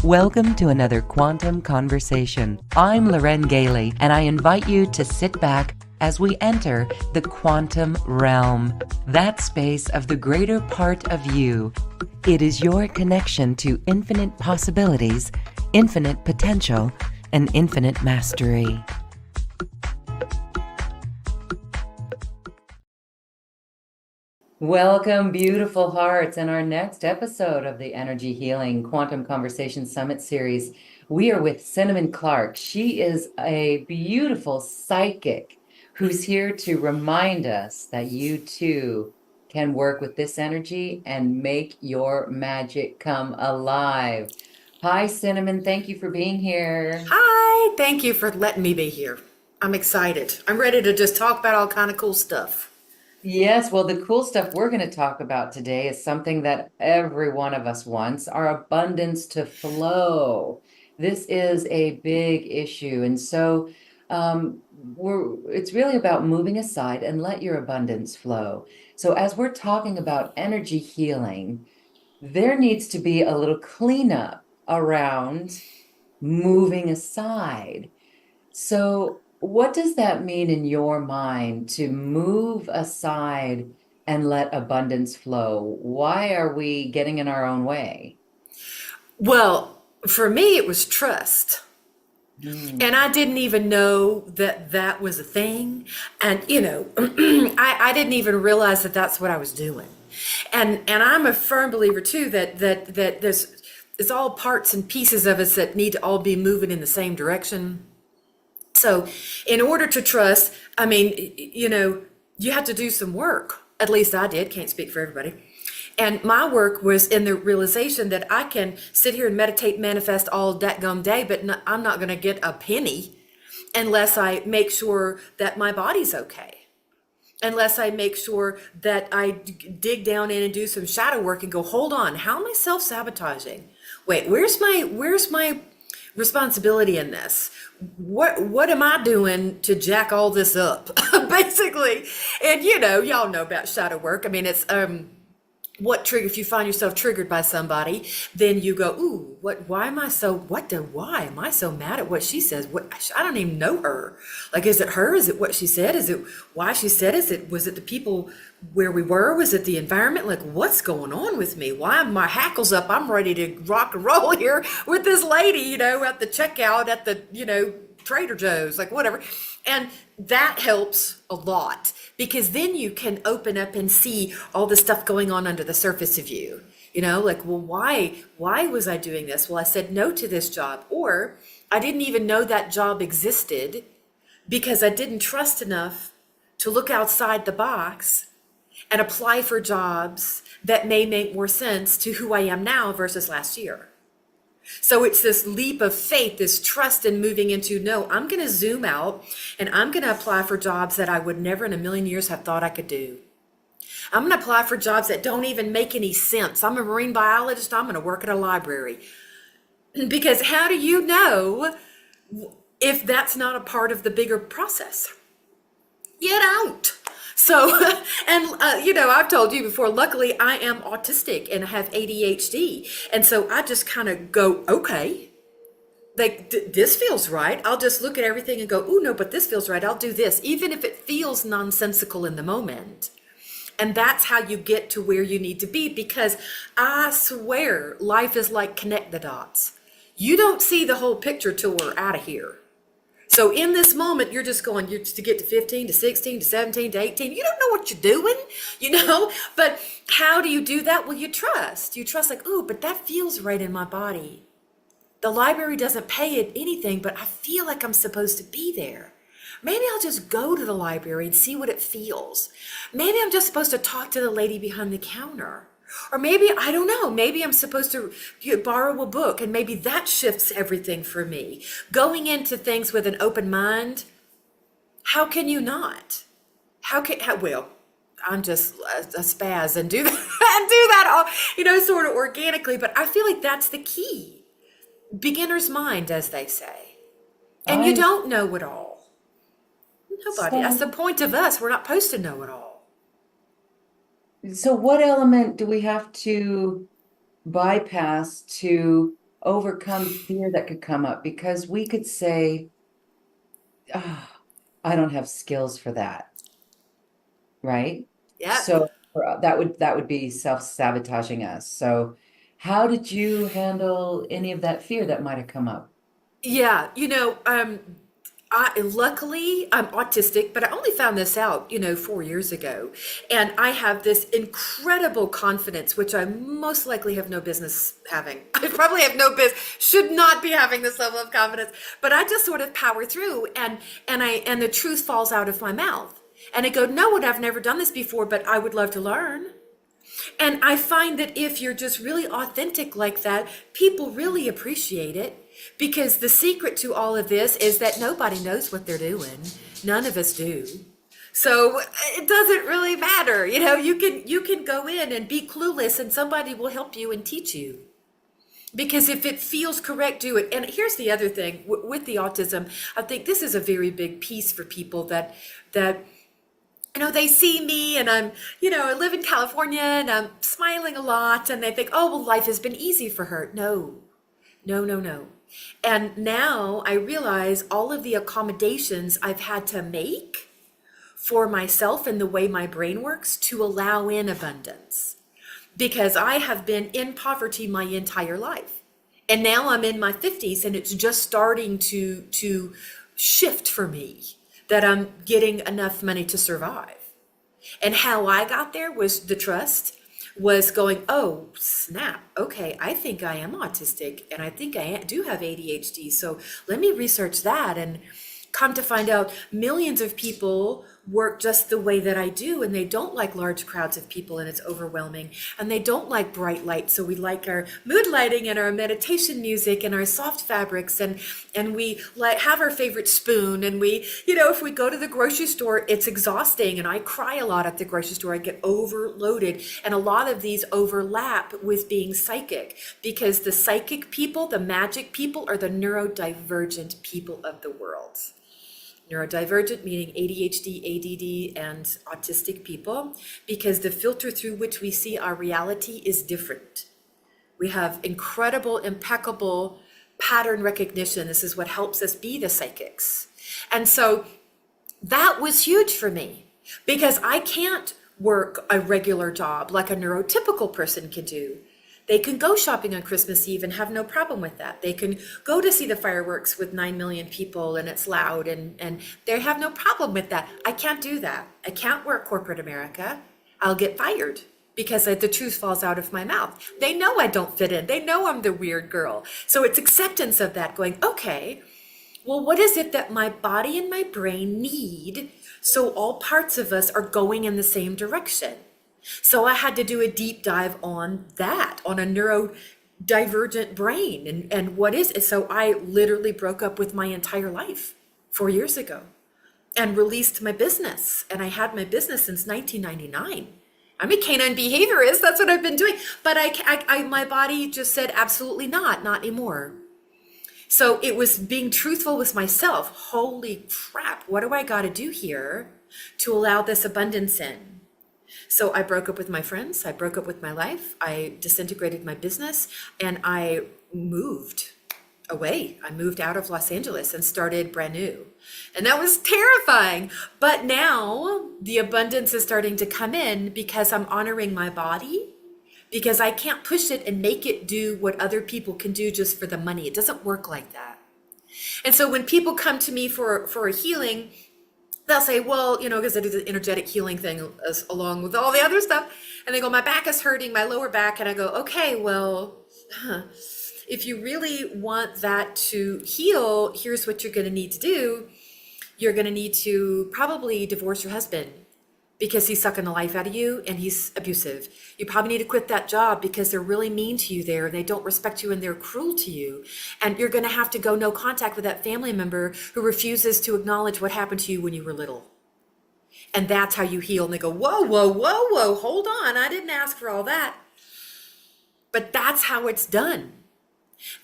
Welcome to another Quantum Conversation. I'm Loren Gailey, and I invite you to sit back as we enter the quantum realm, that space of the greater part of you. It is your connection to infinite possibilities, infinite potential, and infinite mastery. Welcome, beautiful hearts, in our next episode of the Energy Healing Quantum Conversation Summit Series. We are with Cinimon Clark. She is a beautiful psychic who's here to remind us that you too can work with this energy and make your magic come alive. Hi, Cinimon. Thank you for being here. Hi, thank you for letting me be here. I'm excited. I'm ready to just talk about all kind of cool stuff. Yes, well, the cool stuff we're going to talk about today is something that every one of us wants, our abundance to flow. This is a big issue. And so it's really about moving aside and let your abundance flow. So as we're talking about energy healing, there needs to be a little cleanup around moving aside. So what does that mean in your mind to move aside and let abundance flow? Why are we getting in our own way? Well, for me, it was trust. And I didn't even know that that was a thing. And, I didn't even realize that that's what I was doing. And I'm a firm believer, too, that there's it's all parts and pieces of us that need to all be moving in the same direction. So in order to trust, you have to do some work. At least I did, can't speak for everybody. And my work was in the realization that I can sit here and meditate, manifest all dadgum day, but I'm not going to get a penny unless I make sure that my body's okay. Unless I make sure that I dig down in and do some shadow work and go, hold on, how am I self-sabotaging? Wait, where's my responsibility in this? What am I doing to jack all this up? Basically. And y'all know about shadow work. I mean, it's if you find yourself triggered by somebody, then you go, ooh, why am I so mad at what she says? I don't even know her. Like, is it her? Is it what she said? Is it why she said it? Was it the people where we were? Was it the environment? Like, what's going on with me? Why are my hackles up? I'm ready to rock and roll here with this lady, at the checkout at the, Trader Joe's, like whatever. And that helps a lot because then you can open up and see all the stuff going on under the surface of you. Like, well, why was I doing this? Well, I said no to this job, or I didn't even know that job existed because I didn't trust enough to look outside the box and apply for jobs that may make more sense to who I am now versus last year. So it's this leap of faith, this trust in moving into, no, I'm going to zoom out and I'm going to apply for jobs that I would never in a million years have thought I could do. I'm going to apply for jobs that don't even make any sense. I'm a marine biologist. I'm going to work at a library. Because how do you know if that's not a part of the bigger process? You don't. So, and I've told you before, luckily I am autistic and I have ADHD. And so I just kind of go, okay, like this feels right. I'll just look at everything and go, oh no, but this feels right. I'll do this, even if it feels nonsensical in the moment. And that's how you get to where you need to be, because I swear life is like connect the dots. You don't see the whole picture till we're out of here. So in this moment, you're just going, you're to get to 15, to 16, to 17, to 18. You don't know what you're doing, but how do you do that? Well, you trust like, oh, but that feels right in my body. The library doesn't pay it anything, but I feel like I'm supposed to be there. Maybe I'll just go to the library and see what it feels. Maybe I'm just supposed to talk to the lady behind the counter. Or maybe, I don't know, maybe I'm supposed to borrow a book and maybe that shifts everything for me. Going into things with an open mind, how can you not? Well, I'm just a spaz and do that, and do that all, sort of organically, but I feel like that's the key. Beginner's mind, as they say. And you don't know it all. Nobody, that's the point of us. We're not supposed to know it all. So what element do we have to bypass to overcome fear that could come up because we could say, oh, I don't have skills for that, right? Yep. So that would be self-sabotaging us. So how did you handle any of that fear that might have come up? Yeah, luckily I'm autistic, but I only found this out, 4 years ago. And I have this incredible confidence, which I most likely have no business having. I probably have no business, should not be having this level of confidence, but I just sort of power through and the truth falls out of my mouth. And I go, no, and I've never done this before, but I would love to learn. And I find that if you're just really authentic like that, people really appreciate it because the secret to all of this is that nobody knows what they're doing. None of us do. So it doesn't really matter. You can go in and be clueless and somebody will help you and teach you. Because if it feels correct, do it. And here's the other thing with the autism, I think this is a very big piece for people that they see me and I live in California and I'm smiling a lot and they think, oh, well, life has been easy for her. No, no, no, no. And now I realize all of the accommodations I've had to make for myself and the way my brain works to allow in abundance because I have been in poverty my entire life. And now I'm in my 50s and it's just starting to shift for me that I'm getting enough money to survive. And how I got there was the trust was going, oh, snap. Okay, I think I am autistic and I think I do have ADHD. So let me research that and come to find out millions of people work just the way that I do and they don't like large crowds of people and it's overwhelming and they don't like bright light, so we like our mood lighting and our meditation music and our soft fabrics and we like have our favorite spoon and we if we go to the grocery store it's exhausting and I cry a lot at the grocery store. I get overloaded and a lot of these overlap with being psychic because the psychic people, the magic people are the neurodivergent people of the world. Neurodivergent meaning ADHD, ADD, and autistic people, because the filter through which we see our reality is different. We have incredible, impeccable pattern recognition. This is what helps us be the psychics. And so that was huge for me because I can't work a regular job like a neurotypical person can do. They can go shopping on Christmas Eve and have no problem with that. They can go to see the fireworks with 9 million people and it's loud and they have no problem with that. I can't do that. I can't work corporate America. I'll get fired because the truth falls out of my mouth. They know I don't fit in. They know I'm the weird girl. So it's acceptance of that going, okay, well, what is it that my body and my brain need so all parts of us are going in the same direction? So I had to do a deep dive on that, on a neurodivergent brain and what is it. So I literally broke up with my entire life 4 years ago and released my business. And I had my business since 1999. I'm a canine behaviorist. That's what I've been doing. But my body just said, absolutely not anymore. So it was being truthful with myself. Holy crap, what do I got to do here to allow this abundance in? So I broke up with my friends, I broke up with my life, I disintegrated my business, and I moved away. I moved out of Los Angeles and started brand new. And that was terrifying. But now the abundance is starting to come in because I'm honoring my body, because I can't push it and make it do what other people can do just for the money. It doesn't work like that. And so when people come to me for a healing, they'll say, well, because I do the energetic healing thing along with all the other stuff. And they go, my back is hurting, my lower back. And I go, okay, well, if you really want that to heal, here's what you're going to need to do. You're going to need to probably divorce your husband because he's sucking the life out of you and he's abusive. You probably need to quit that job because they're really mean to you there. They don't respect you and they're cruel to you. And you're going to have to go no contact with that family member who refuses to acknowledge what happened to you when you were little. And that's how you heal. And they go, whoa, whoa, whoa, whoa, hold on. I didn't ask for all that. But that's how it's done.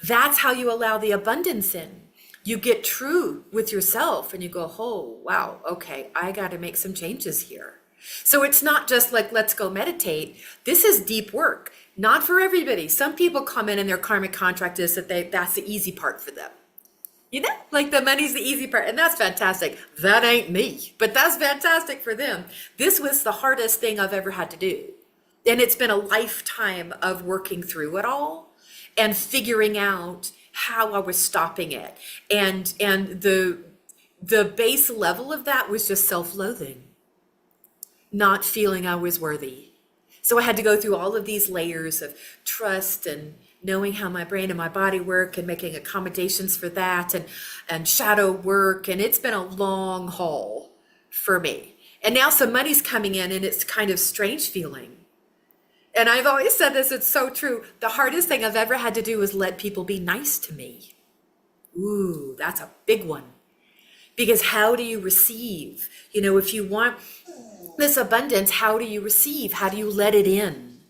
That's how you allow the abundance in. You get true with yourself and you go, oh, wow, okay, I got to make some changes here. So it's not just like, let's go meditate. This is deep work, not for everybody. Some people come in and their karmic contract is that that's the easy part for them. You know, like the money's the easy part, and that's fantastic. That ain't me, but that's fantastic for them. This was the hardest thing I've ever had to do. And it's been a lifetime of working through it all and figuring out how I was stopping it. And the base level of that was just self-loathing, not feeling I was worthy. So I had to go through all of these layers of trust and knowing how my brain and my body work and making accommodations for that and shadow work. And it's been a long haul for me. And now some money's coming in and it's kind of strange feeling. And I've always said this, it's so true. The hardest thing I've ever had to do is let people be nice to me. Ooh, that's a big one. Because how do you receive? You know, if you want this abundance, how do you receive? How do you let it in?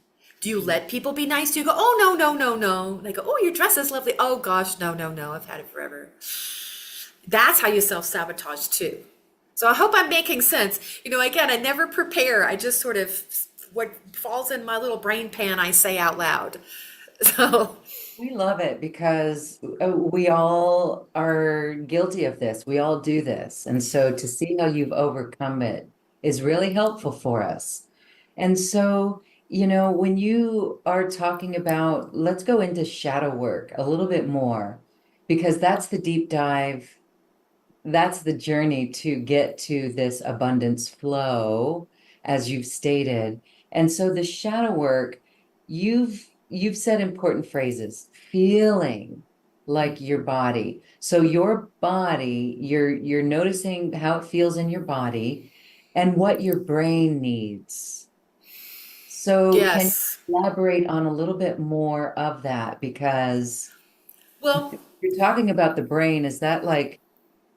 Do you let people be nice to you? Go, oh, no, no, no, no. They go, oh, your dress is lovely. Oh, gosh, no, no, no. I've had it forever. That's how you self-sabotage too. So I hope I'm making sense. You know, again, I never prepare. I just sort of, what falls in my little brain pan, I say out loud. So We love it because we all are guilty of this. We all do this. And so to see how you've overcome it is really helpful for us. And so, when you are talking about, let's go into shadow work a little bit more, because that's the deep dive. That's the journey to get to this abundance flow, as you've stated. And so the shadow work, you've said important phrases, feeling like your body. So your body, you're noticing how it feels in your body and what your brain needs. So can yes. you elaborate on a little bit more of that? Because Well, you're talking about the brain, is that like,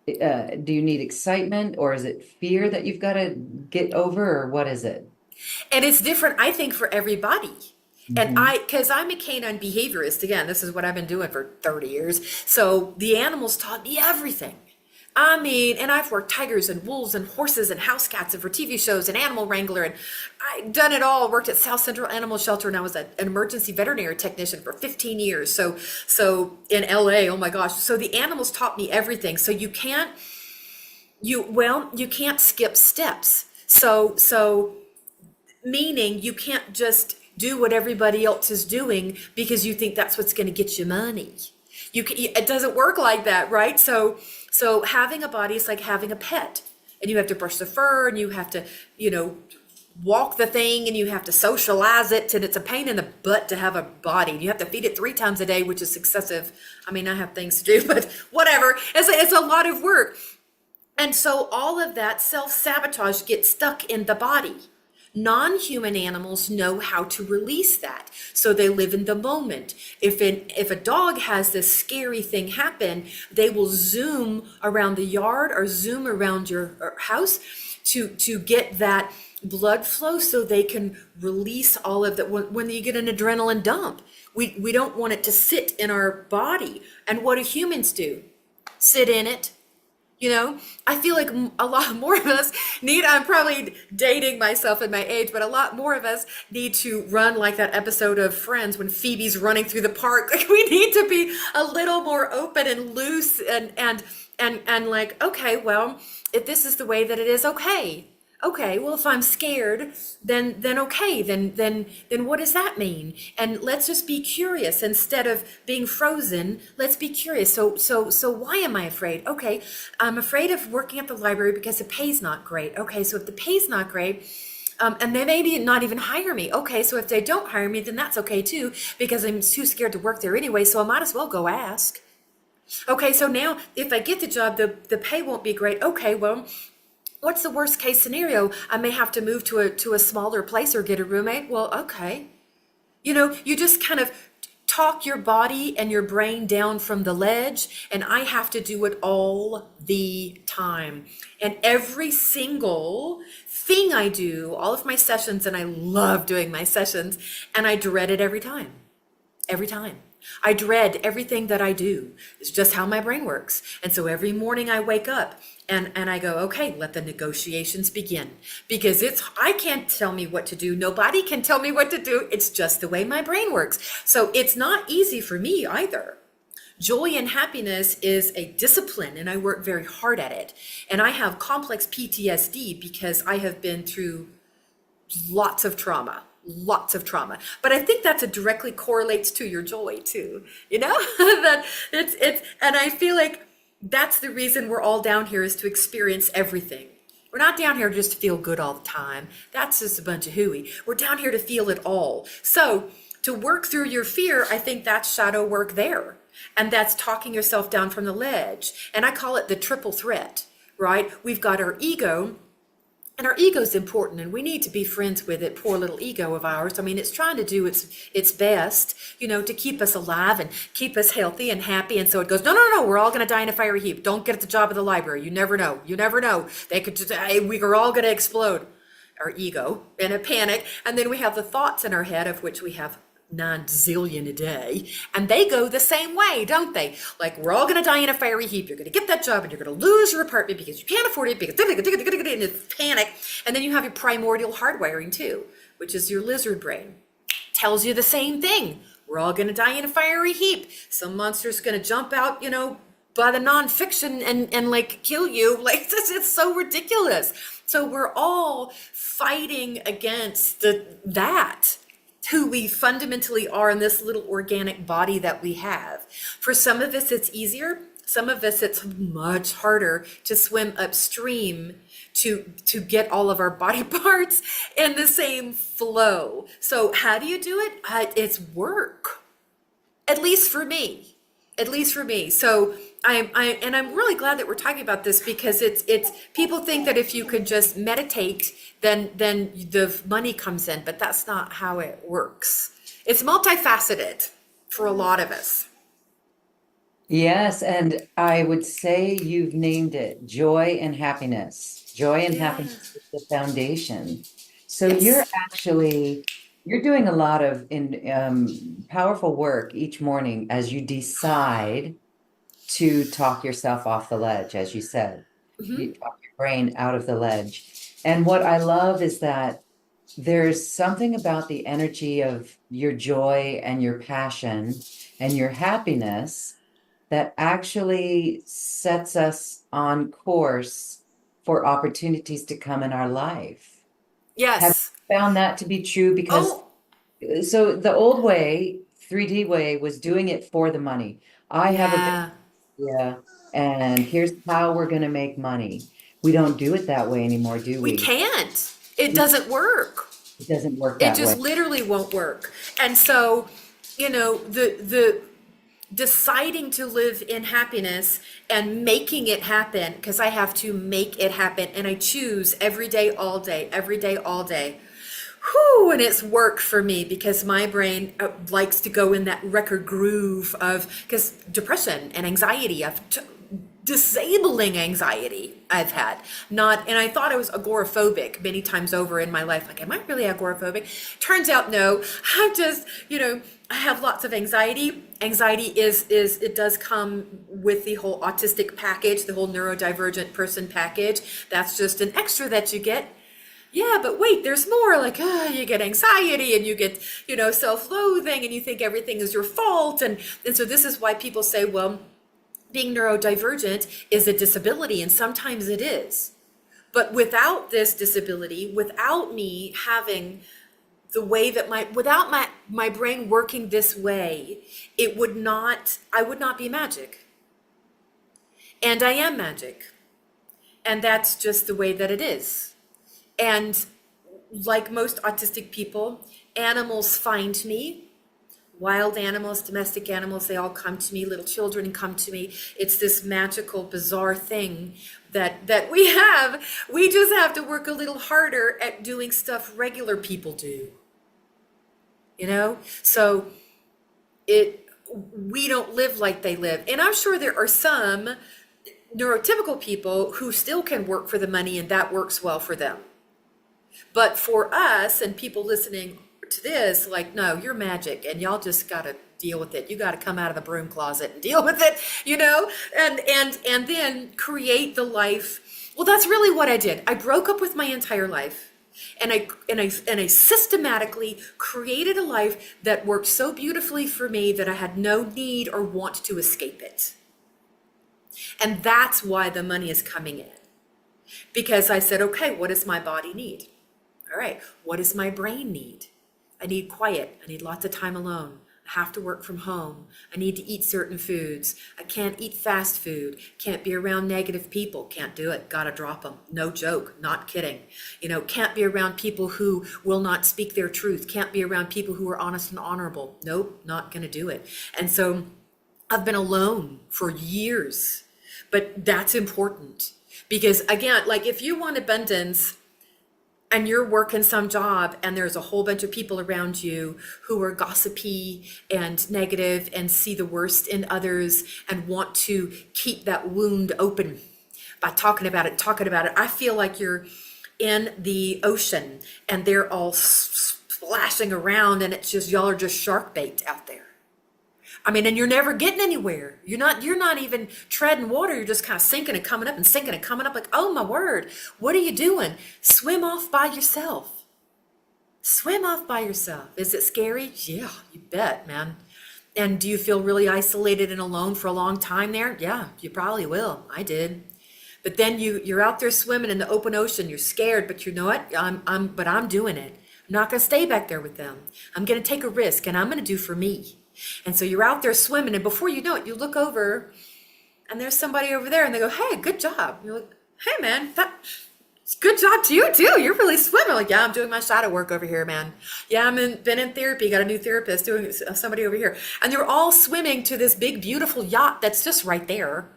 do you need excitement or is it fear that you've got to get over, or what is it? and it's different, I think, for everybody. And Hmm. because I'm a canine behaviorist, again, this is what I've been doing for 30 years. So the animals taught me everything. I mean, and I've worked tigers and wolves and horses and house cats and for TV shows and animal wrangler. And I've done it all. Worked at South Central Animal Shelter and I was an emergency veterinary technician for 15 years. So in LA, oh my gosh. So the animals taught me everything. So you can't skip steps. So meaning you can't just do what everybody else is doing because you think that's what's going to get you money. It doesn't work like that, right? So having a body is like having a pet, and you have to brush the fur, and you have to, walk the thing, and you have to socialize it, and it's a pain in the butt to have a body. You have to feed it 3 times a day, which is excessive. I mean, I have things to do, but whatever. It's a lot of work. And so all of that self-sabotage gets stuck in the body. Non-human animals know how to release that. So they live in the moment. If a dog has this scary thing happen, they will zoom around the yard or zoom around your house to get that blood flow so they can release all of that when you get an adrenaline dump. We don't want it to sit in our body. And what do humans do? Sit in it. I feel like a lot more of us I'm probably dating myself and my age, but a lot more of us need to run like that episode of Friends when Phoebe's running through the park. Like we need to be a little more open and loose and like, okay, well, if this is the way that it is, okay. Okay, well, if I'm scared, then okay, then what does that mean? And let's just be curious instead of being frozen. Let's be curious. So why am I afraid? Okay, I'm afraid of working at the library because the pay's not great. Okay, so if the pay's not great, and they maybe not even hire me. Okay, so if they don't hire me, then that's okay too, because I'm too scared to work there anyway. So I might as well go ask. Okay, so now if I get the job, the pay won't be great. Okay, well, what's the worst case scenario? I may have to move to a smaller place or get a roommate. Well, okay. You just kind of talk your body and your brain down from the ledge, and I have to do it all the time. And every single thing I do, all of my sessions, and I love doing my sessions, and I dread it every time. Every time. I dread everything that I do. It's just how my brain works. And so every morning I wake up and I go, okay, let the negotiations begin. Because I can't tell me what to do. Nobody can tell me what to do. It's just the way my brain works. So it's not easy for me either. Joy and happiness is a discipline, and I work very hard at it. And I have complex PTSD because I have been through lots of trauma, lots of trauma. But I think that's directly correlates to your joy too. You know, that and I feel like that's the reason we're all down here, is to experience everything. We're not down here just to feel good all the time. That's just a bunch of hooey. We're down here to feel it all. So to work through your fear, I think that's shadow work there. And that's talking yourself down from the ledge. And I call it the triple threat, right? We've got our ego, and our ego is important, and we need to be friends with it, poor little ego of ours. I mean, it's trying to do its best, to keep us alive and keep us healthy and happy. And so it goes, no, no, no, we're all going to die in a fiery heap. Don't get the job at the library. You never know. You never know. They could just, we are all going to explode. Our ego in a panic. And then we have the thoughts in our head, of which we have 9 zillion a day, and they go the same way, don't they? Like, we're all going to die in a fiery heap. You're going to get that job, and you're going to lose your apartment because you can't afford it, because and it's panic. And then you have your primordial hardwiring too, which is your lizard brain. Tells you the same thing. We're all going to die in a fiery heap. Some monster's going to jump out, by the nonfiction and like kill you. Like, this is so ridiculous. So we're all fighting against that. Who we fundamentally are in this little organic body that we have. For some of us, it's easier. Some of us, it's much harder to swim upstream to get all of our body parts in the same flow. So how do you do it? It's work. At least for me. So I'm really glad that we're talking about this, because it's people think that if you could just meditate, then the money comes in, but that's not how it works. It's multifaceted for a lot of us. Yes, and I would say you've named it: joy and happiness. Joy and happiness is the foundation. So Yes. you're doing a lot of powerful work each morning as you decide to talk yourself off the ledge, as you said. You talk your brain out of the ledge. And what I love is that there's something about the energy of your joy and your passion and your happiness that actually sets us on course for opportunities to come in our life. Have Yes. you found that to be true? Because Oh, so the old way, 3D way, was doing it for the money. I have a yeah. idea, and here's how we're going to make money. We don't do it that way anymore, do We we? can't. It We doesn't work. It doesn't work It that way. just literally won't work. And so, the deciding to live in happiness and making it happen, because I have to make it happen, and I choose every day, all day, every day, all day. Whew, and it's work for me, because my brain likes to go in that record groove of, because depression and anxiety, disabling anxiety I've had. And I thought I was agoraphobic many times over in my life. Like, am I really agoraphobic? Turns out, no. I'm just, I have lots of anxiety. Anxiety it does come with the whole autistic package, the whole neurodivergent person package. That's just an extra that you get. Yeah, but wait, there's more. Like, you get anxiety, and you get, self-loathing, and you think everything is your fault. And so this is why people say, well, being neurodivergent is a disability, and sometimes it is. But without this disability, without me having the way that without my brain working this way, I would not be magic. And I am magic. And that's just the way that it is. And like most autistic people, animals find me. Wild animals, domestic animals, they all come to me. Little children come to me. It's this magical, bizarre thing that we have. We just have to work a little harder at doing stuff regular people do. So we don't live like they live. And I'm sure there are some neurotypical people who still can work for the money, and that works well for them. But for us and people listening to this, like, no, you're magic and y'all just got to deal with it. You got to come out of the broom closet and deal with it, and then create the life. Well, that's really what I did. I broke up with my entire life, and I systematically created a life that worked so beautifully for me that I had no need or want to escape it. And that's why the money is coming in. Because I said, okay, what does my body need? All right, what does my brain need? I need quiet. I need lots of time alone. I have to work from home. I need to eat certain foods. I can't eat fast food. Can't be around negative people. Can't do it. Gotta drop them. No joke. Not kidding. Can't be around people who will not speak their truth. Can't be around people who are honest and honorable. Nope, not gonna do it. And so I've been alone for years, but that's important. Because again, like if you want abundance and you're working some job and there's a whole bunch of people around you who are gossipy and negative and see the worst in others and want to keep that wound open by talking about it, I feel like you're in the ocean and they're all splashing around and it's just, y'all are just shark bait out there. I mean, and you're never getting anywhere. You're not even treading water. You're just kind of sinking and coming up and sinking and coming up like, oh my word, what are you doing? Swim off by yourself. Swim off by yourself. Is it scary? Yeah, you bet, man. And do you feel really isolated and alone for a long time there? Yeah, you probably will. I did. But then you're out there swimming in the open ocean. You're scared, but you know what? I'm doing it. I'm not going to stay back there with them. I'm going to take a risk and I'm going to do for me. And so you're out there swimming, and before you know it, you look over and there's somebody over there and they go, hey, good job. You're like, hey man, that's good job to you too. You're really swimming. Like, yeah, I'm doing my shadow work over here, man. Yeah, been in therapy, got a new therapist doing somebody over here. And they're all swimming to this big, beautiful yacht that's just right there.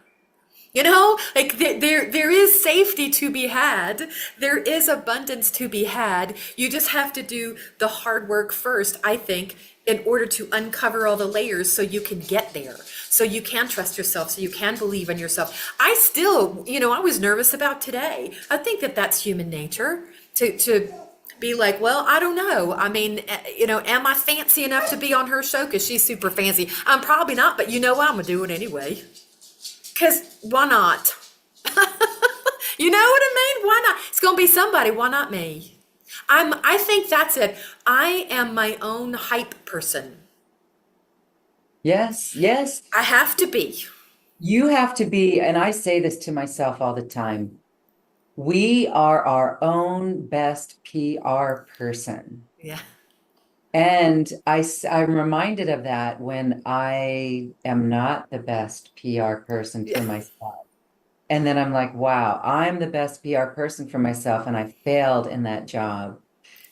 Like there is safety to be had. There is abundance to be had. You just have to do the hard work first, I think, in order to uncover all the layers so you can get there, so you can trust yourself, so you can believe in yourself. I still, I was nervous about today. I think that that's human nature to be like, well, I don't know. I mean, am I fancy enough to be on her show? Because she's super fancy. I'm probably not, but you know what? I'm going to do it anyway. Because why not? You know what I mean? Why not? It's going to be somebody. Why not me? I think that's it. I am my own hype person. Yes, yes. I have to be. You have to be, and I say this to myself all the time. We are our own best PR person. Yeah. And I'm reminded of that when I am not the best PR person for myself. And then I'm like, wow, I'm the best PR person for myself, and I failed in that job.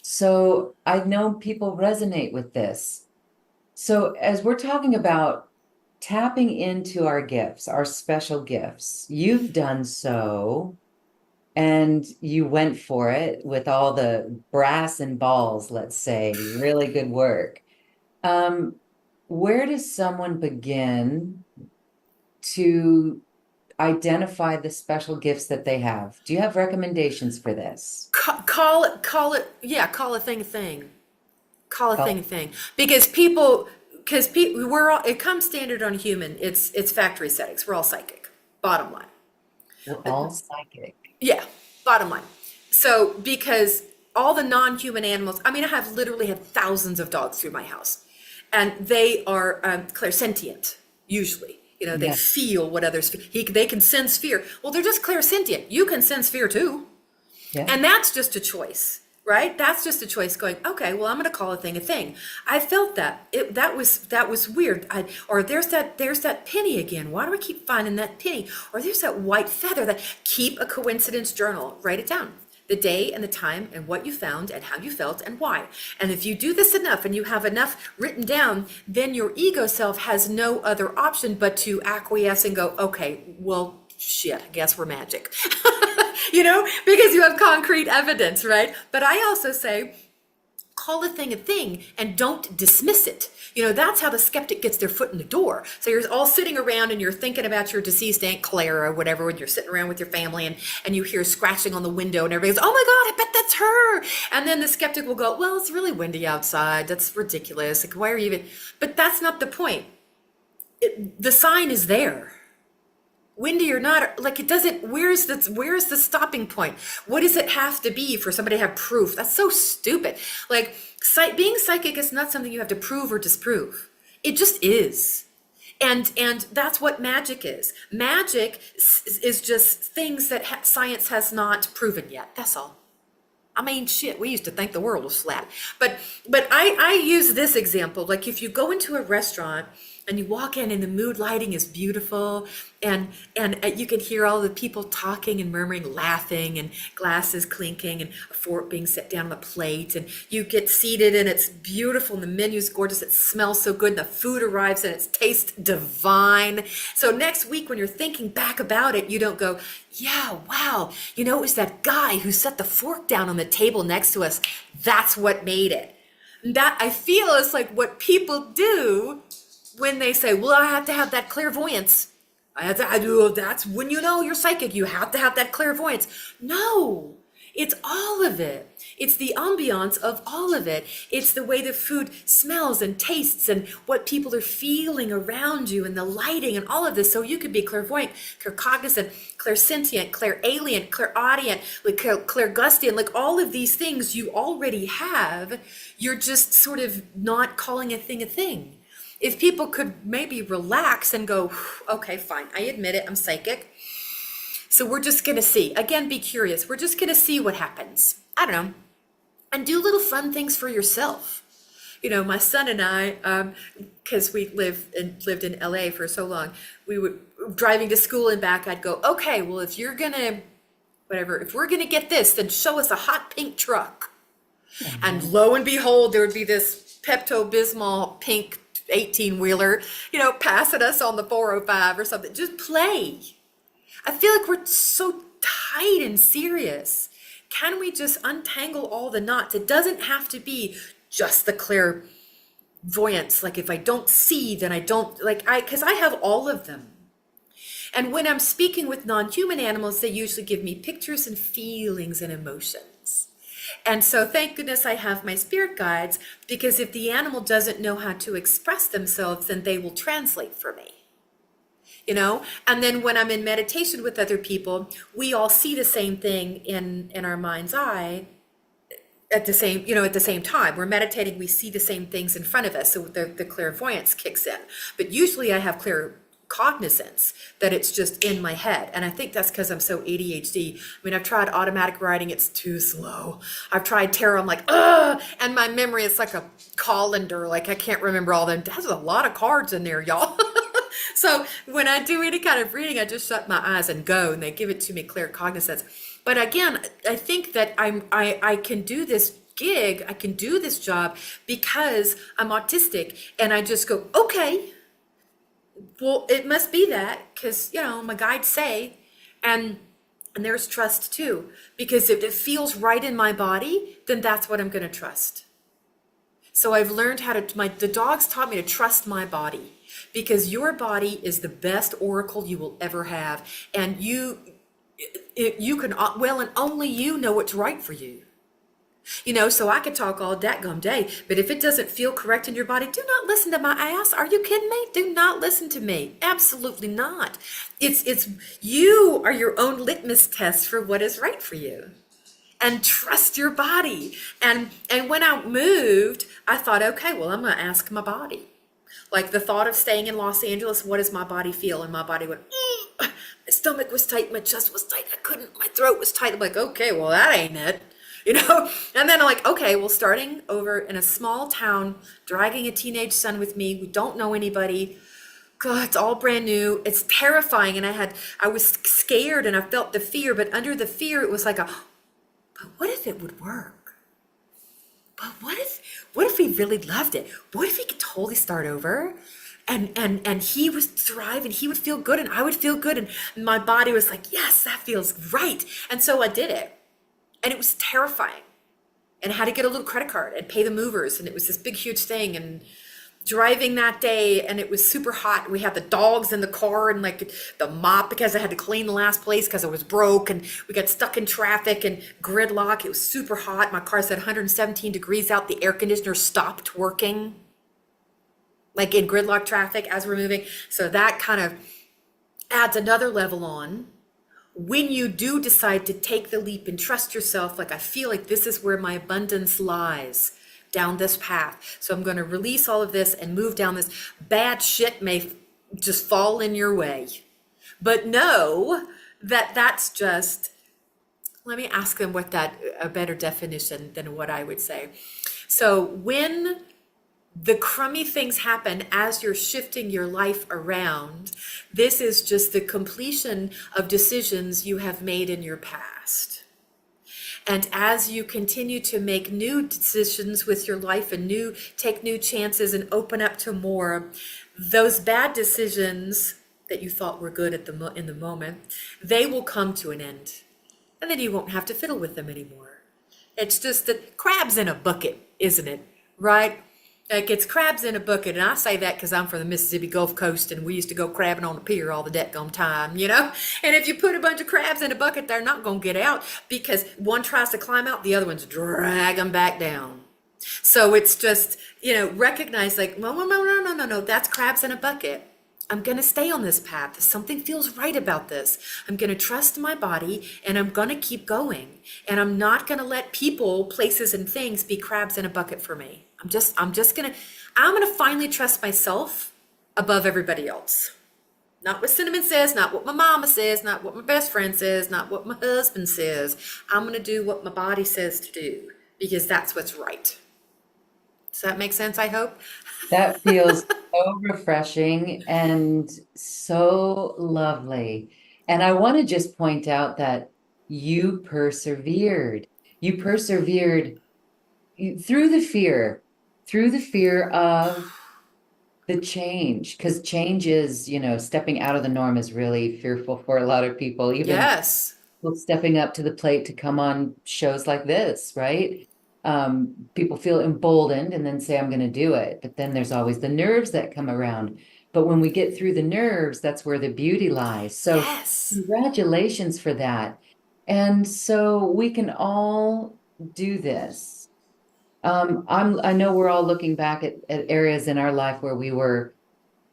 So I know people resonate with this. So as we're talking about tapping into our gifts, our special gifts, you've done so, and you went for it with all the brass and balls, let's say, really good work. Where does someone begin to identify the special gifts that they have? Do you have recommendations for this? Call it, call a thing a thing. Call a thing a thing. Because we're all, it comes standard on human. It's factory settings. We're all psychic. Bottom line. We're all psychic. Yeah, bottom line. So because all the non-human animals, I mean, I literally have thousands of dogs through my house, and they are clairsentient, usually. They feel what others feel. They can sense fear. Well, they're just clairsentient. You can sense fear too. Yeah. And that's just a choice, right? That's just a choice going, okay, well, I'm going to call a thing a thing. I felt that. That was weird. Or there's that penny again. Why do I keep finding that penny? Or there's that white feather. Keep a coincidence journal. Write it down. The day and the time and what you found and how you felt and why. And if you do this enough and you have enough written down, then your ego self has no other option but to acquiesce and go, okay, well, shit, I guess we're magic. Because you have concrete evidence, right? But I also say, call a thing and don't dismiss it. That's how the skeptic gets their foot in the door. So you're all sitting around and you're thinking about your deceased Aunt Claire or whatever, when you're sitting around with your family and you hear scratching on the window and everybody's, oh my God, I bet that's her. And then the skeptic will go, well, it's really windy outside. That's ridiculous. Like, why are you even, but that's not the point. The sign is there. Windy or not, like it doesn't, where's the stopping point? What does it have to be for somebody to have proof? That's so stupid. Like being psychic is not something you have to prove or disprove. It just is. And that's what magic is. Magic is just things that science has not proven yet. That's all. I mean, shit, we used to think the world was flat. But I use this example. Like if you go into a restaurant and you walk in and the mood lighting is beautiful and you can hear all the people talking and murmuring, laughing, and glasses clinking, and a fork being set down on the plate, and you get seated and it's beautiful and the menu's gorgeous, it smells so good, and the food arrives and it tastes divine. So next week when you're thinking back about it, you don't go, yeah, wow, it was that guy who set the fork down on the table next to us. That's what made it. That, I feel, is like what people do when they say, well, I have to have that clairvoyance. That's when you're psychic. You have to have that clairvoyance. No, it's all of it. It's the ambiance of all of it. It's the way the food smells and tastes and what people are feeling around you and the lighting and all of this. So you could be clairvoyant, claircognizant, clairsentient, clairalient, clairaudient, like clairgustian, like all of these things you already have. You're just sort of not calling a thing. If people could maybe relax and go, okay, fine, I admit it, I'm psychic. So we're just going to see. Again, be curious. We're just going to see what happens. I don't know. And do little fun things for yourself. My son and I, because we lived in LA for so long, we would, driving to school and back, I'd go, okay, well, if we're going to get this, then show us a hot pink truck. Mm-hmm. And lo and behold, there would be this Pepto-Bismol pink 18-wheeler, passing us on the 405 or something. Just play. I feel like we're so tight and serious. Can we just untangle all the knots? It doesn't have to be just the clairvoyance. Like if I don't see, then I don't, because I have all of them. And when I'm speaking with non-human animals, they usually give me pictures and feelings and emotions. And so thank goodness I have my spirit guides, because if the animal doesn't know how to express themselves, then they will translate for me. And then when I'm in meditation with other people, we all see the same thing in our mind's eye at the same time. We're meditating, we see the same things in front of us. So the clairvoyance kicks in. But usually I have claircognizance, that it's just in my head. And I think that's because I'm so ADHD. I mean, I've tried automatic writing, it's too slow. I've tried tarot, I'm like, ugh, and my memory is like a colander, like I can't remember all them. There's a lot of cards in there, y'all. So when I do any kind of reading, I just shut my eyes and go, and they give it to me claircognizance. But again, I think that I can do this gig, I can do this job because I'm autistic, and I just go, okay, well, it must be that, because, my guides say, and there's trust too, because if it feels right in my body, then that's what I'm going to trust. So I've learned how to, the dogs taught me to trust my body, because your body is the best oracle you will ever have. And you can, well, and only you know what's right for you. So I could talk all dadgum day, but if it doesn't feel correct in your body, do not listen to my ass. Are you kidding me? Do not listen to me. Absolutely not. It's you are your own litmus test for what is right for you. And trust your body. And when I moved, I thought, okay, well, I'm going to ask my body. Like the thought of staying in Los Angeles, what does my body feel? And my body went, my stomach was tight, my chest was tight, my throat was tight. I'm like, okay, well, that ain't it. And then I'm like, okay, well, starting over in a small town, dragging a teenage son with me, we don't know anybody. God, it's all brand new. It's terrifying. And I was scared and I felt the fear, but under the fear, it was like but what if it would work? But what if we really loved it? What if we could totally start over? And he would thrive and he would feel good and I would feel good. And my body was like, yes, that feels right. And so I did it. And it was terrifying. and had to get a little credit card and pay the movers. And it was this big, huge thing. And driving that day, and it was super hot. We had the dogs in the car and like the mop because I had to clean the last place because it was broke, and we got stuck in traffic and gridlock. It was super hot. My car said 117 degrees out. The air conditioner stopped working, like in gridlock traffic as we're moving. So that kind of adds another level on. When you do decide to take the leap and trust yourself, like I feel like this is where my abundance lies, down this path. So I'm going to release all of this and move down this. Bad shit may just fall in your way. But know that that's just, let me ask them what that, a better definition than what I would say. So when the crummy things happen as you're shifting your life around, this is just the completion of decisions you have made in your past. And as you continue to make new decisions with your life and take new chances and open up to more, those bad decisions that you thought were good in the moment, they will come to an end. And then you won't have to fiddle with them anymore. It's just the crabs in a bucket, isn't it? Right? Like it's crabs in a bucket. And I say that because I'm from the Mississippi Gulf Coast and we used to go crabbing on the pier all the dadgum time, you know? And if you put a bunch of crabs in a bucket, they're not going to get out because one tries to climb out, the other one's drag them back down. So it's just, recognize like, no, that's crabs in a bucket. I'm going to stay on this path. If something feels right about this, I'm going to trust my body and I'm going to keep going. And I'm not going to let people, places, and things be crabs in a bucket for me. I'm going to finally trust myself above everybody else. Not what Cinimon says, not what my mama says, not what my best friend says, not what my husband says. I'm going to do what my body says to do because that's what's right. Does that make sense, I hope? That feels so refreshing and so lovely. And I want to just point out that you persevered. You persevered through the fear of the change, because change is, stepping out of the norm is really fearful for a lot of people, even Yes. people stepping up to the plate to come on shows like this, right? People feel emboldened and then say, I'm going to do it. But then there's always the nerves that come around. But when we get through the nerves, that's where the beauty lies. So Yes. congratulations for that. And so we can all do this. I know we're all looking back at areas in our life where we were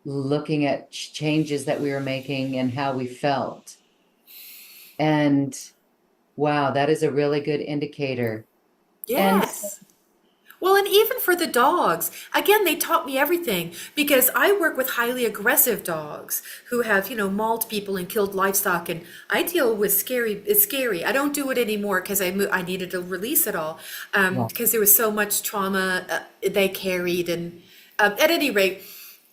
looking at changes that we were making and how we felt. And wow, that is a really good indicator. And Yes. Well, and even for the dogs, again, they taught me everything because I work with highly aggressive dogs who have, mauled people and killed livestock, and I deal with scary. It's scary. I don't do it anymore because I needed to release it all yeah, because there was so much trauma they carried, and at any rate,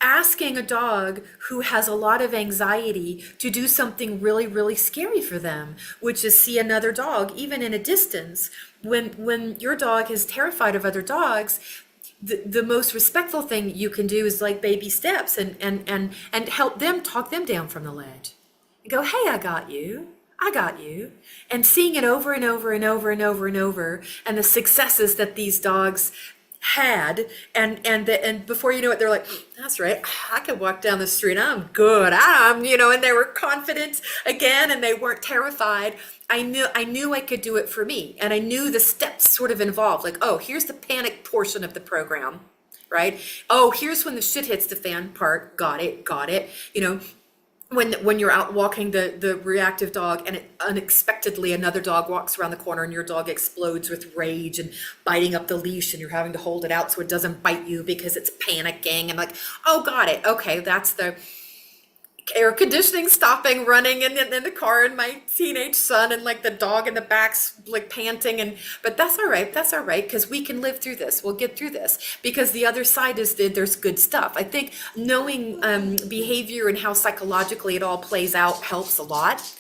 asking a dog who has a lot of anxiety to do something really, really scary for them, which is see another dog, even in a distance. When your dog is terrified of other dogs, the most respectful thing you can do is like baby steps and help them, talk them down from the ledge. And go, hey, I got you. I got you. And seeing it over and over and over and over and over, and the successes that these dogs had, and before you know it, they're like, that's right, I could walk down the street, I'm good, and they were confident again, and they weren't terrified. I knew I could do it for me, and I knew the steps sort of involved, like, oh, here's the panic portion of the program, right? Oh, here's when the shit hits the fan part, got it, when you're out walking the reactive dog and unexpectedly another dog walks around the corner and your dog explodes with rage and biting up the leash and you're having to hold it out so it doesn't bite you because it's panicking, and like, oh, got it. Okay, that's the air conditioning stopping, running in the car, and my teenage son and like the dog in the back's like panting, but that's all right because we can live through this, we'll get through this, because the other side is that there's good stuff. I think knowing behavior and how psychologically it all plays out helps a lot,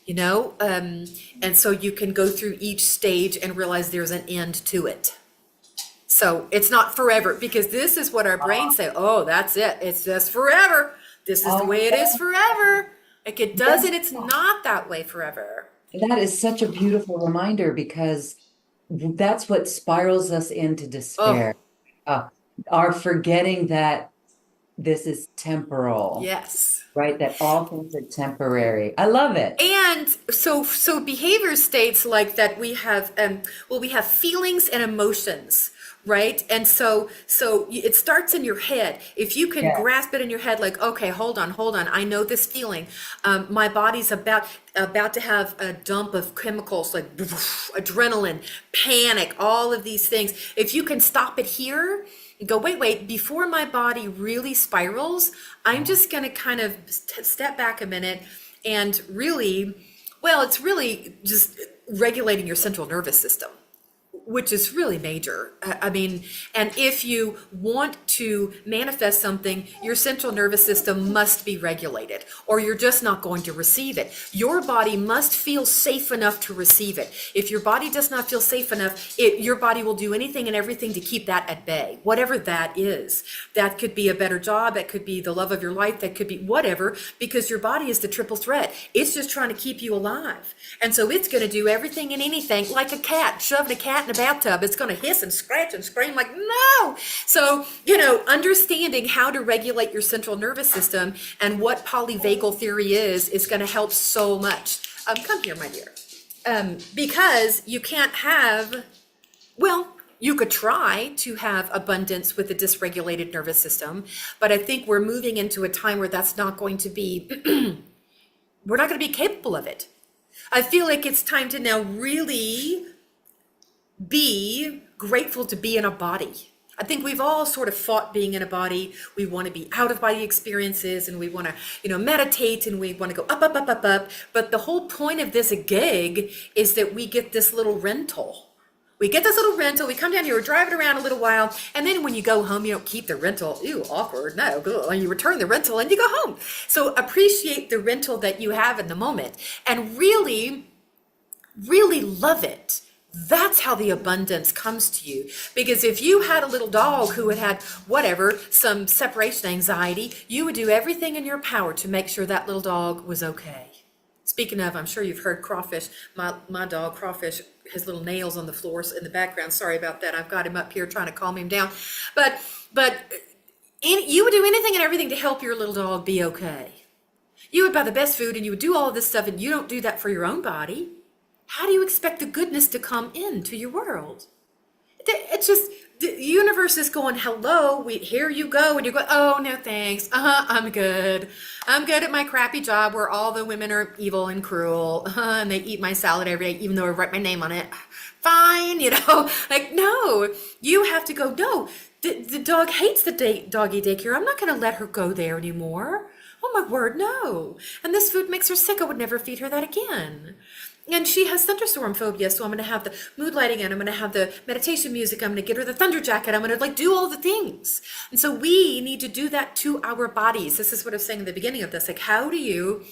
and so you can go through each stage and realize there's an end to it. So it's not forever, because this is what our brains say, oh, that's it, it's just forever. This is the way it is forever. Like it doesn't, it's not that way forever. that is such a beautiful reminder, because that's what spirals us into Oh, despair. Uh, our forgetting that this is temporal, yes. right? That all things are temporary. I love it. And so behavior states like that we have well, we have feelings and emotions, right? And it starts in your head. If you can Yeah. grasp it in your head, like, okay, hold on, I know this feeling. My body's about to have a dump of chemicals like adrenaline, panic, all of these things. If you can stop it here and go, wait, before my body really spirals, I'm just going to kind of step back a minute and really, well, it's really just regulating your central nervous system, which is really major. I mean, and if you want to manifest something, your central nervous system must be regulated, or you're just not going to receive it. Your body must feel safe enough to receive it. If your body does not feel safe enough, your body will do anything and everything to keep that at bay, whatever that is. That could be a better job, that could be the love of your life, that could be whatever, because your body is the triple threat. It's just trying to keep you alive. And so it's going to do everything and anything, like a cat, shoving a cat in a bathtub. It's going to hiss and scratch and scream like, no. So, understanding how to regulate your central nervous system and what polyvagal theory is going to help so much. Come here, my dear. Because you can't have, well, you could try to have abundance with a dysregulated nervous system, but I think we're moving into a time where that's not going to be, we're not going to be capable of it. I feel like it's time to now really be grateful to be in a body. I think we've all sort of fought being in a body. We want to be out of body experiences and we want to, meditate and we want to go up, up, up, up, up. But the whole point of this gig is that we get this little rental. We get this little rental, we come down here, we're driving around a little while, and then when you go home, you don't keep the rental. Ew, awkward. No, go. You return the rental and you go home. So appreciate the rental that you have in the moment and really, really love it. That's how the abundance comes to you. Because if you had a little dog who had whatever, some separation anxiety, you would do everything in your power to make sure that little dog was okay. Speaking of, I'm sure you've heard Crawfish, my dog Crawfish, his little nails on the floors in the background. Sorry about that. I've got him up here trying to calm him down. But you would do anything and everything to help your little dog be okay. You would buy the best food and you would do all of this stuff and you don't do that for your own body. How do you expect the goodness to come into your world? It's just, the universe is going, hello, here you go. And you go, oh, no, thanks. I'm good. I'm good at my crappy job where all the women are evil and cruel. And they eat my salad every day, even though I write my name on it. Fine, like, no, you have to go, no, the dog hates the doggy daycare. I'm not going to let her go there anymore. Oh, my word, no. And this food makes her sick. I would never feed her that again. And she has thunderstorm phobia, so I'm going to have the mood lighting and I'm going to have the meditation music. I'm going to get her the thunder jacket. I'm going to do all the things. And so we need to do that to our bodies. This is what I was saying in the beginning of this. Like, how do you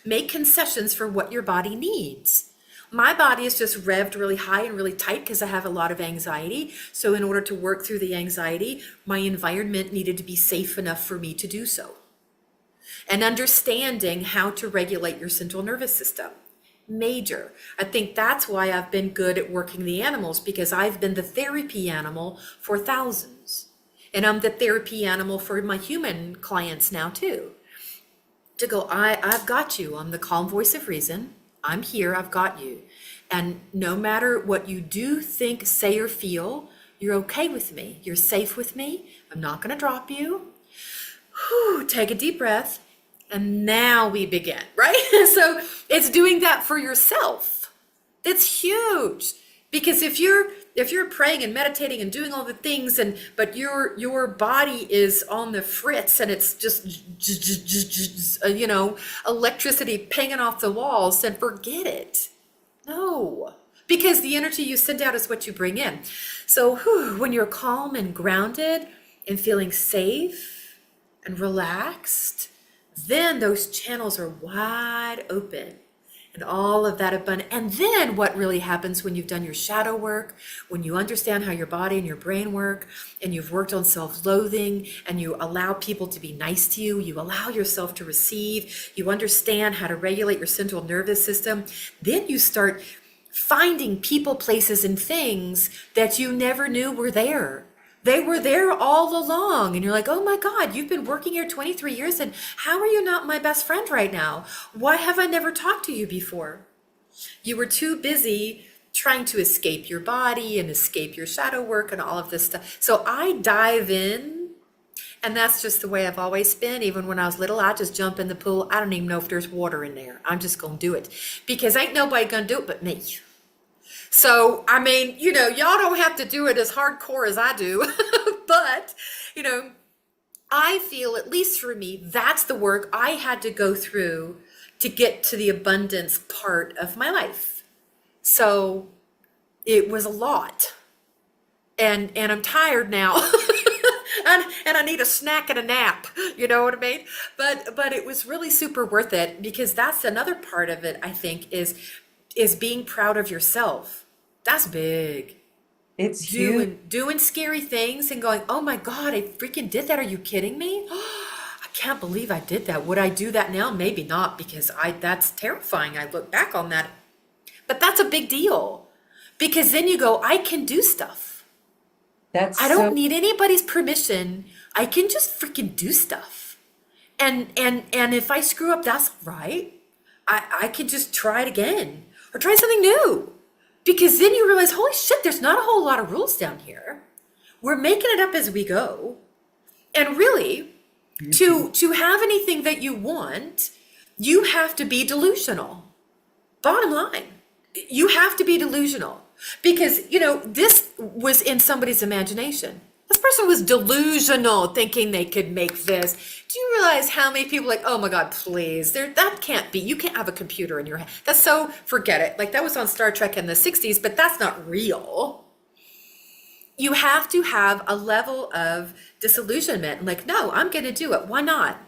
make concessions for what your body needs? My body is just revved really high and really tight because I have a lot of anxiety. So in order to work through the anxiety, my environment needed to be safe enough for me to do so. And understanding how to regulate your central nervous system. Major. I think that's why I've been good at working the animals, because I've been the therapy animal for thousands. And I'm the therapy animal for my human clients now too. To go, I've got you. I'm the calm voice of reason. I'm here. I've got you. And no matter what you do, think, say, or feel, you're okay with me. You're safe with me. I'm not going to drop you. Whew, take a deep breath. And now we begin, right? So it's doing that for yourself. It's huge. Because if you're praying and meditating and doing all the things but your body is on the fritz and it's just electricity pinging off the walls, then forget it. No. Because the energy you send out is what you bring in. So when you're calm and grounded and feeling safe and relaxed, then those channels are wide open and all of that abundance. And then what really happens when you've done your shadow work, when you understand how your body and your brain work, and you've worked on self-loathing, and you allow people to be nice to you, you allow yourself to receive, you understand how to regulate your central nervous system, then you start finding people, places, and things that you never knew were there. They were there all along. And you're like, oh my God, you've been working here 23 years, and how are you not my best friend right now? Why have I never talked to you before? You were too busy trying to escape your body and escape your shadow work and all of this stuff. So I dive in, and that's just the way I've always been. Even when I was little, I just jump in the pool. I don't even know if there's water in there. I'm just going to do it because ain't nobody going to do it but me. So, I mean, y'all don't have to do it as hardcore as I do, but, you know, I feel, at least for me, that's the work I had to go through to get to the abundance part of my life. So it was a lot. And I'm tired now. And I need a snack and a nap. You know what I mean? But it was really super worth it, because that's another part of it, I think, is being proud of yourself. That's big. It's huge. Doing scary things and going, oh my God, I freaking did that. Are you kidding me? I can't believe I did that. Would I do that now? Maybe not, because that's terrifying. I look back on that. But that's a big deal, because then you go, I can do stuff. That's I so don't need anybody's permission. I can just freaking do stuff. And if I screw up, that's right. I can just try it again or try something new. Because then you realize, holy shit, there's not a whole lot of rules down here. We're making it up as we go. And really, to have anything that you want, you have to be delusional. Bottom line, you have to be delusional. Because, this was in somebody's imagination. This person was delusional, thinking they could make this. Do you realize how many people like, oh my God, please, that can't be. You can't have a computer in your head. That's so, forget it. Like, that was on Star Trek in the 60s, but that's not real. You have to have a level of disillusionment. Like, no, I'm going to do it. Why not?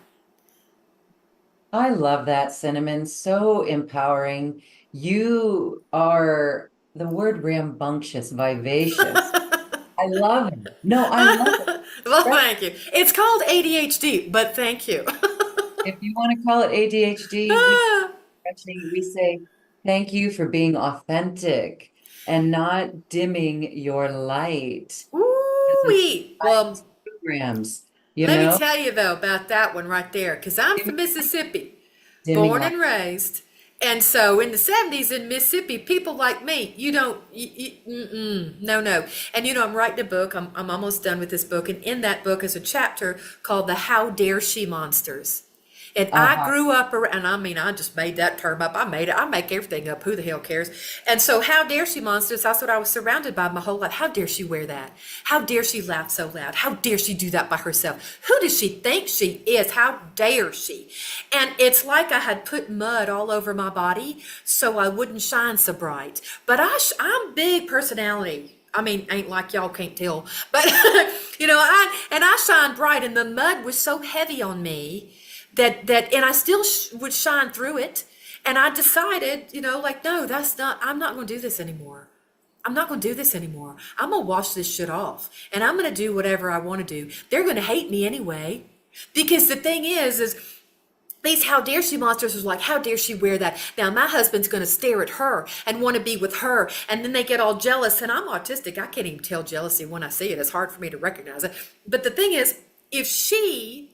I love that, Cinnamon. So empowering. You are the word rambunctious, vivacious. I love it. No, I love it. Well, Right. thank you. It's called ADHD, but thank you. If you want to call it ADHD, actually we say thank you for being authentic and not dimming your light. Because it's Ooh-wee. light Well, programs, let me tell you though about that one right there, because I'm from Mississippi, dimming born light. and raised. And so in the 70s in Mississippi, people like me, no, no. And I'm writing a book. I'm almost done with this book. And in that book is a chapter called The How Dare She Monsters. And I Uh-huh. grew up around, I mean, I just made that term up. I made it. I make everything up. Who the hell cares? And so, how dare she monsters? That's what I was surrounded by my whole life. How dare she wear that? How dare she laugh so loud? How dare she do that by herself? Who does she think she is? How dare she? And it's like I had put mud all over my body so I wouldn't shine so bright. But I'm big personality. I mean, ain't like y'all can't tell, but I shine bright, and the mud was so heavy on me and I still would shine through it. And I decided, like, no, I'm not going to do this anymore. I'm not going to do this anymore. I'm going to wash this shit off, and I'm going to do whatever I want to do. They're going to hate me anyway. Because the thing is these how dare she monsters was like, how dare she wear that? Now my husband's going to stare at her and want to be with her. And then they get all jealous. And I'm autistic. I can't even tell jealousy when I see it. It's hard for me to recognize it. But the thing is, if she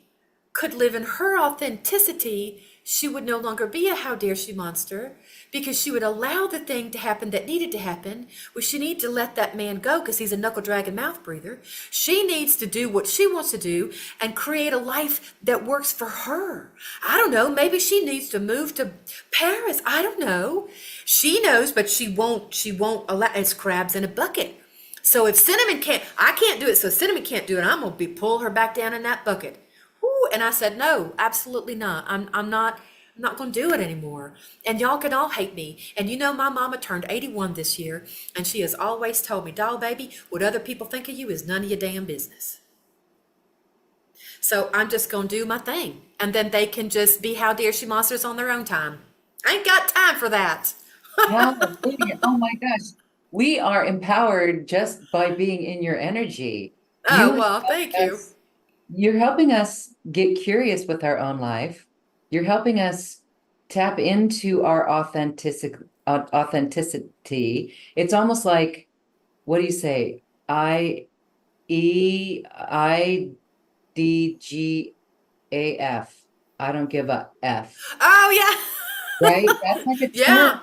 could live in her authenticity, she would no longer be a how dare she monster, because she would allow the thing to happen that needed to happen. Well, she needs to let that man go because he's a knuckle dragging mouth breather. She needs to do what she wants to do and create a life that works for her. I don't know. Maybe she needs to move to Paris. I don't know. She knows, but she won't allow. It's crabs in a bucket. So if I can't do it. So Cinnamon can't do it. I'm going to pull her back down in that bucket. Ooh, and I said, no, absolutely not. I'm not going to do it anymore. And y'all can all hate me. And my mama turned 81 this year, and she has always told me, doll baby, what other people think of you is none of your damn business. So I'm just going to do my thing. And then they can just be how dare she monsters on their own time. I ain't got time for that. Hallelujah. Oh my gosh. We are empowered just by being in your energy. Oh, You well, thank you. us You're helping us get curious with our own life. You're helping us tap into our authenticity, it's almost like, what do you say? IEIDGAF. I don't give a F, Oh right? yeah. That's like a term. Yeah.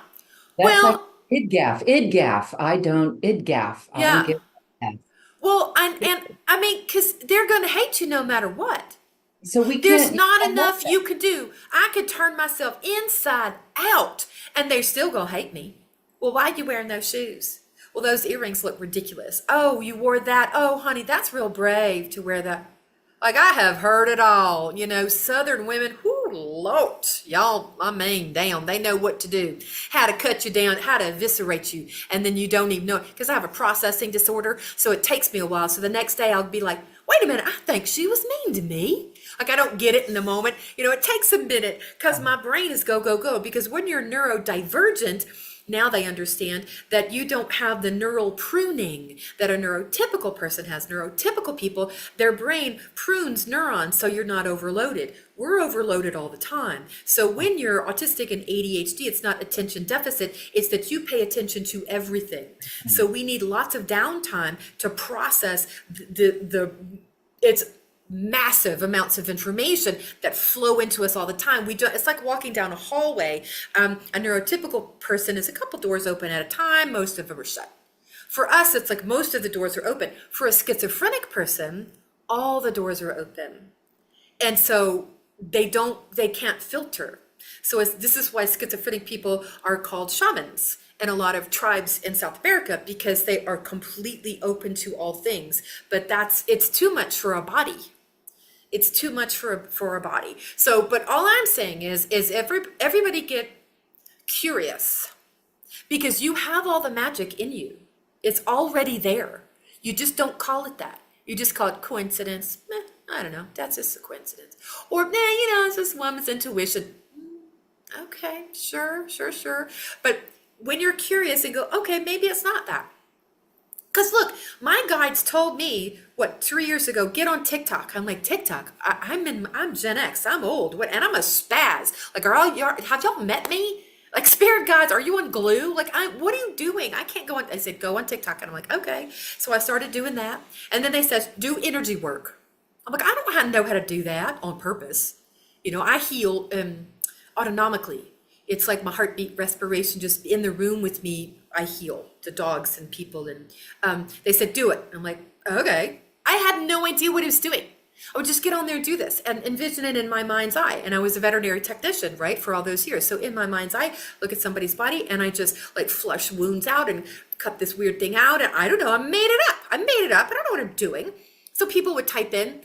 That's like Well, idgaf. Idgaf. I don't yeah. give a F. Well, and I mean, because they're going to hate you no matter what. So we There's can't, not I love enough that. you could do. I could turn myself inside out and they're still going to hate me. Well, why are you wearing those shoes? Well, those earrings look ridiculous. Oh, you wore that. Oh, honey, that's real brave to wear that. Like I have heard it all. Southern women, whoo, Lord, y'all, I mean, damn, they know what to do, how to cut you down, how to eviscerate you, and then you don't even know it. Because I have a processing disorder, so it takes me a while. So the next day I'll be like, wait a minute, I think she was mean to me. Like I don't get it in the moment. It takes a minute because my brain is go, go, go. Because when you're neurodivergent, now they understand that you don't have the neural pruning that a neurotypical person has. Neurotypical people, their brain prunes neurons so you're not overloaded. We're overloaded all the time. So when you're autistic and ADHD, it's not attention deficit, it's that you pay attention to everything. So we need lots of downtime to process it's massive amounts of information that flow into us all the time. It's like walking down a hallway. A neurotypical person is a couple doors open at a time. Most of them are shut. For us, it's like most of the doors are open. For a schizophrenic person, all the doors are open. And so they can't filter. So this is why schizophrenic people are called shamans and a lot of tribes in South America, because they are completely open to all things. But it's too much for a body. It's too much for a body. So, but all I'm saying is everybody get curious, because you have all the magic in you. It's already there. You just don't call it that. You just call it coincidence. I don't know. That's just a coincidence. Or, it's this woman's intuition. Okay, sure, sure, sure. But when you're curious and go, okay, maybe it's not that. Because look, my guides told me, 3 years ago, get on TikTok. I'm like, TikTok? I'm Gen X. I'm old. And I'm a spaz. Like, have y'all met me? Like, spirit guides, are you on glue? Like, what are you doing? I can't go on. I said, go on TikTok. And I'm like, okay. So I started doing that. And then they said, do energy work. I'm like, I don't know how to do that on purpose. I heal autonomically. It's like my heartbeat, respiration, just in the room with me, I heal the dogs and people. And they said, do it. I'm like, okay. I had no idea what he was doing. I would just get on there and do this and envision it in my mind's eye. And I was a veterinary technician, right, for all those years. So in my mind's eye, look at somebody's body and I just like flush wounds out and cut this weird thing out. And I don't know, I made it up. I don't know what I'm doing. So people would type in,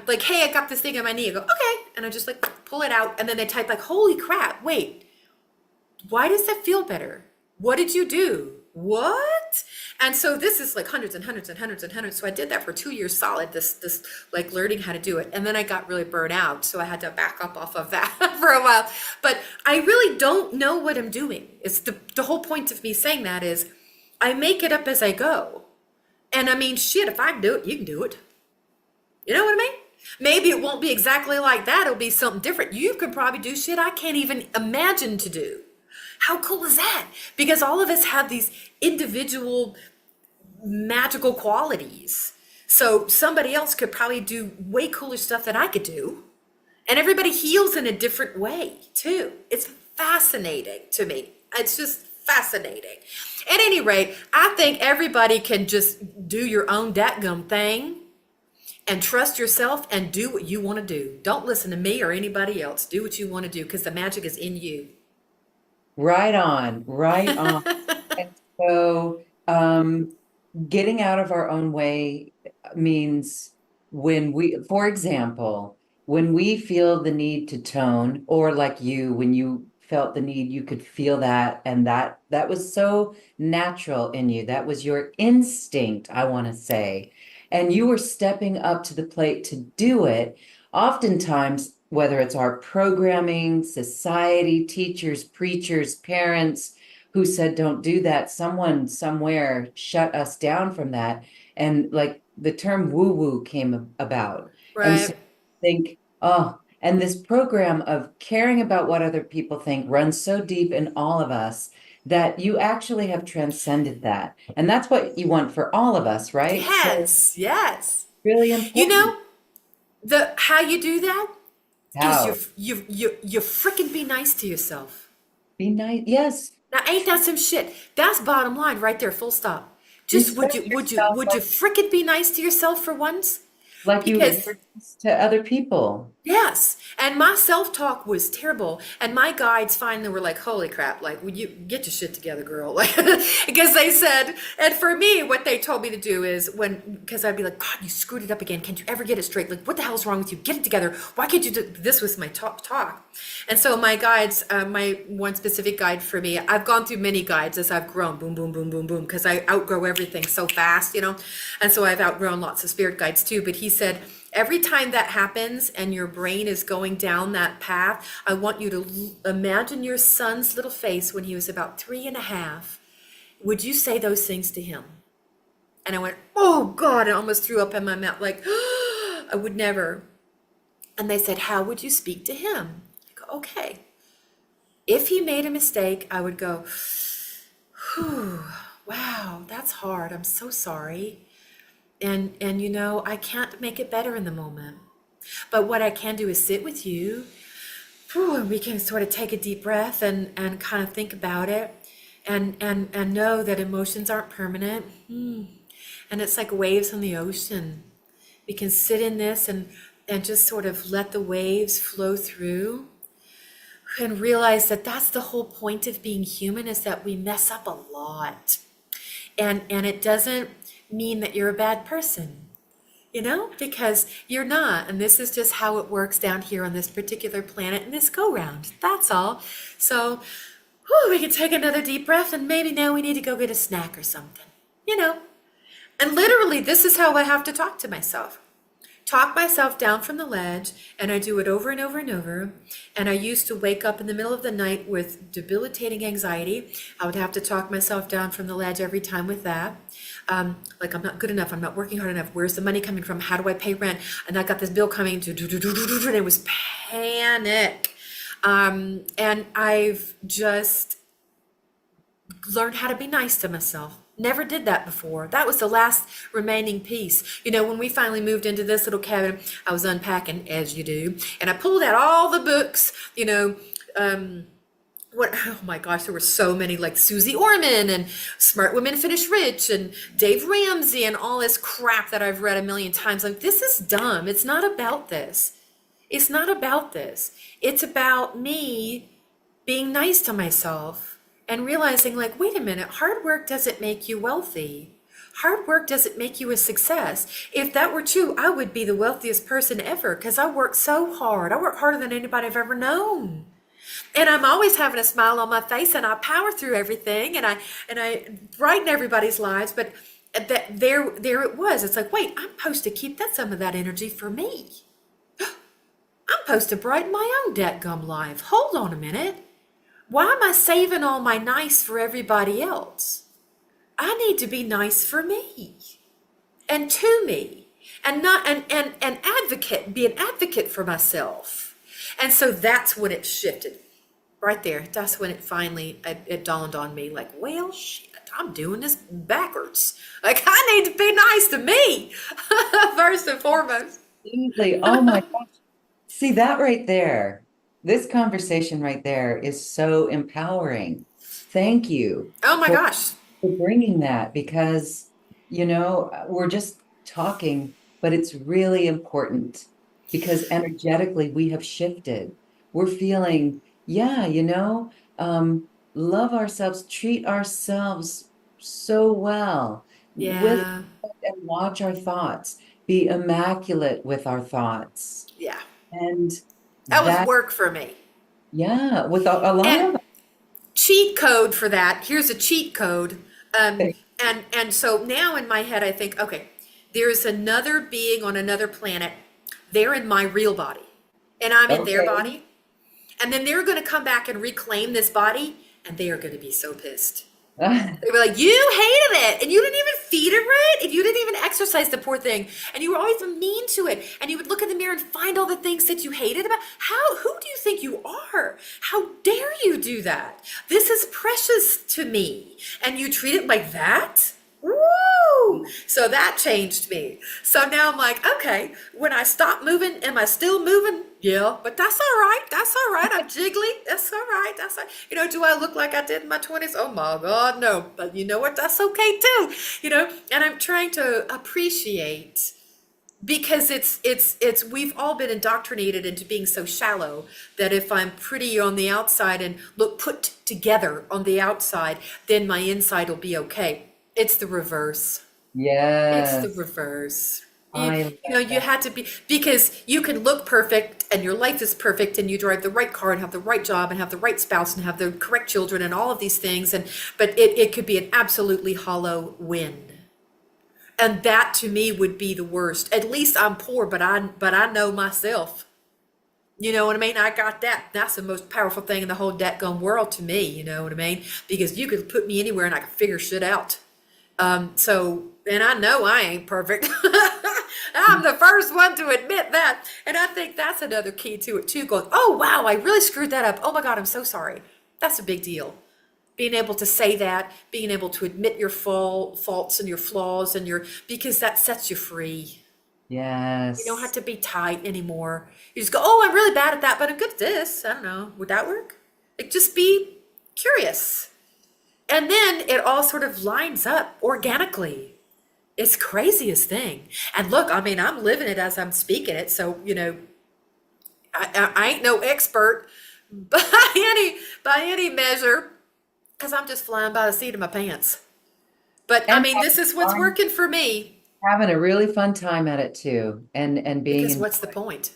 like, hey, I got this thing on my knee. I go, okay. And I just like pull it out. And then they type like, holy crap, wait, why does that feel better? What did you do? What? And so this is like hundreds and hundreds and hundreds and hundreds. So I did that for 2 years solid, this like learning how to do it. And then I got really burnt out. So I had to back up off of that for a while. But I really don't know what I'm doing. It's the whole point of me saying that is I make it up as I go. And I mean, shit, if I can do it, you can do it. You know what I mean? Maybe it won't be exactly like that. It'll be something different. You can probably do shit I can't even imagine to do. How cool is that? Because all of us have these individual magical qualities. So somebody else could probably do way cooler stuff than I could do. And everybody heals in a different way too. It's fascinating to me. It's just fascinating. At any rate, I think everybody can just do your own dadgum thing and trust yourself and do what you want to do. Don't listen to me or anybody else. Do what you want to do because the magic is in you. Right on, right on. And so, getting out of our own way means for example, when we feel the need to tone, or like when you felt the need, you could feel that, and that was so natural in you. That was your instinct, I want to say. And you were stepping up to the plate to do it. Oftentimes, whether it's our programming, society, teachers, preachers, parents, who said don't do that, someone somewhere shut us down from that, and like the term woo woo came about. And so Right. I think, oh, and this program of caring about what other people think runs so deep in all of us that you actually have transcended that. And that's what you want for all of us, right? So Yes, yes. really You important. know, the how you do that is How? you freaking be nice to yourself. Be nice. Yes. Now, ain't that some shit? That's bottom line right there, full stop. Just Respect yourself would you freaking be nice to yourself for once? like you would Because to other people. yes, and my self-talk was terrible, and my guides finally were like, "Holy crap! Like, would you get your shit together, girl?" Like, because they said, and for me, what they told me to do is because I'd be like, "God, you screwed it up again. Can't you ever get it straight? Like, what the hell's wrong with you? Get it together. Why can't you do this?" Was my talk, and so my guides, my one specific guide for me, I've gone through many guides as I've grown, boom, boom, boom, boom, boom, because I outgrow everything so fast, and so I've outgrown lots of spirit guides too. But he said, every time that happens and your brain is going down that path, I want you to imagine your son's little face when he was about 3.5. Would you say those things to him? And I went, oh God, I almost threw up in my mouth, like, I would never. And they said, how would you speak to him? I go, okay. If he made a mistake, I would go, whew, wow, that's hard. I'm so sorry. And I can't make it better in the moment. But what I can do is sit with you, and we can sort of take a deep breath and kind of think about it and know that emotions aren't permanent. And it's like waves on the ocean. We can sit in this and just sort of let the waves flow through and realize that that's the whole point of being human, is that we mess up a lot. And it doesn't mean that you're a bad person, because you're not. And this is just how it works down here on this particular planet in this go round. That's all. So we can take another deep breath, and maybe now we need to go get a snack or something, And literally, this is how I have to talk to myself. Talk myself down from the ledge, and I do it over and over and over. And I used to wake up in the middle of the night with debilitating anxiety. I would have to talk myself down from the ledge every time with that. Like, I'm not good enough. I'm not working hard enough. Where's the money coming from? How do I pay rent? And I got this bill coming, and it was panic. And I've just learned how to be nice to myself. Never did that before. That was the last remaining piece. When we finally moved into this little cabin, I was unpacking, as you do, and I pulled out all the books, oh my gosh, there were so many, like Susie Orman and Smart Women Finish Rich and Dave Ramsey and all this crap that I've read a million times. Like, this is dumb. It's not about this. It's not about this. It's about me being nice to myself and realizing, like, wait a minute, hard work doesn't make you wealthy. Hard work doesn't make you a success. If that were true, I would be the wealthiest person ever, because I work so hard. I work harder than anybody I've ever known. And I'm always having a smile on my face, and I power through everything, and I brighten everybody's lives. But there it was. It's like, wait, I'm supposed to keep some of that energy for me. I'm supposed to brighten my own dadgum life. Hold on a minute. Why am I saving all my nice for everybody else? I need to be nice for me and to me, and not and advocate, be an advocate for myself. And so that's when it shifted. Right there. That's when it dawned on me, like, well, shit, I'm doing this backwards. Like, I need to be nice to me first and foremost. Absolutely. Oh my gosh. See that right there. This conversation right there is so empowering. Thank you Oh my for, gosh. for bringing that, because, we're just talking, but it's really important because energetically we have shifted. We're feeling, yeah, love ourselves, treat ourselves so well with Yeah. and watch our thoughts, be immaculate with our thoughts. Yeah. And That was that, work for me. yeah, with a lot And of cheat code for that. Here's a cheat code. And so now in my head I think, okay, there's another being on another planet. They're in my real body, and I'm in their okay, body. And then they're going to come back and reclaim this body, and they are going to be so pissed. They were like, you hated it, and you didn't even feed it right, and you didn't even exercise the poor thing, and you were always mean to it, and you would look in the mirror and find all the things that you hated about. Who do you think you are? How dare you do that? This is precious to me, and you treat it like that? Woo! So that changed me. So now I'm like, okay, when I stop moving, am I still moving? Yeah, but that's all right. That's all right. I'm jiggly. That's all right. That's all right. Do I look like I did in my 20s? Oh my God, no. But you know what? That's okay too. And I'm trying to appreciate because it's we've all been indoctrinated into being so shallow that if I'm pretty on the outside and look put together on the outside, then my inside will be okay. It's the reverse. It's the Yes, reverse. I love You that. had to be, because you can look perfect and your life is perfect and you drive the right car and have the right job and have the right spouse and have the correct children and all of these things. But it could be an absolutely hollow win. And that to me would be the worst. At least I'm poor, but I know myself. You know what I mean? I got that. That's the most powerful thing in the whole dadgum world to me. You know what I mean? Because you could put me anywhere and I could figure shit out. And I know I ain't perfect. I'm the first one to admit that. And I think that's another key to it too. Going, oh wow, I really screwed that up. Oh my God, I'm so sorry. That's a big deal. Being able to say that, being able to admit your faults and your flaws because that sets you free. You don't have Yes. to be tight anymore. You just go, oh, I'm really bad at that, but I'm good at this. I don't know. Would that work? Like, just be curious. And then it all sort of lines up organically. It's craziest thing. And look, I mean, I'm living it as I'm speaking it. So, I ain't no expert by any measure, because I'm just flying by the seat of my pants. But I And mean, this is what's fun, working for me. having a really fun time at it too, and being Because in, what's the point?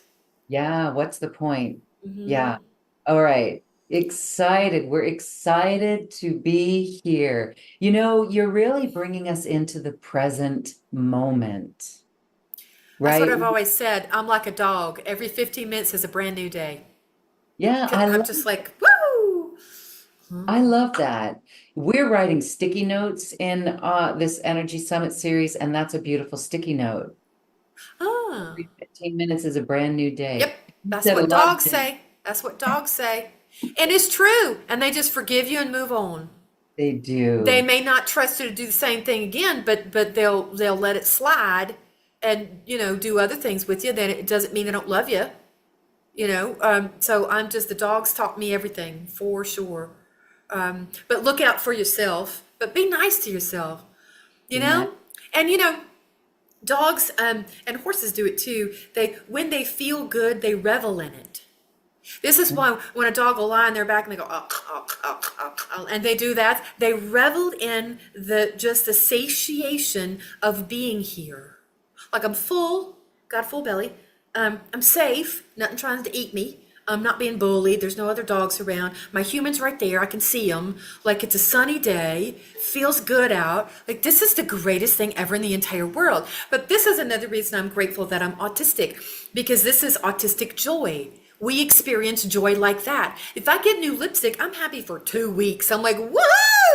yeah, what's the point? Yeah. Hmm. All right. Excited. We're excited to be here. You're really bringing us into the present moment, That's what right? I've always said. I'm like a dog. Every 15 minutes is a brand new day. Yeah, I'm just like, woo! I love that. We're writing sticky notes in this Energy Summit series, and that's a beautiful sticky note. Ah, Every 15 minutes is a brand new yep. day. You That's said a what lot of dogs things. say. That's what dogs say. And it's true. And they just forgive you and move on. They They do. may not trust you to do the same thing again, but they'll let it slide and do other things with you. Then it doesn't mean they don't love you. So I'm just, the dogs taught me everything for sure. But look out for yourself. But be nice to yourself. You Be nice. know, and dogs and horses do it too. When they feel good, they revel in it. This is why when a dog will lie on their back and they go, "Ugh, ugh, ugh, ugh, ugh," and they do that, they reveled in the satiation of being here. Like, I'm full, got a full belly. I'm safe, nothing trying to eat me. I'm not being bullied. There's no other dogs around. My human's right there. I can see them. Like, it's a sunny day. Feels good out. Like, this is the greatest thing ever in the entire world. But this is another reason I'm grateful that I'm autistic, because this is autistic joy. We experience joy like that. If I get new lipstick, I'm happy for 2 weeks. I'm like, woohoo!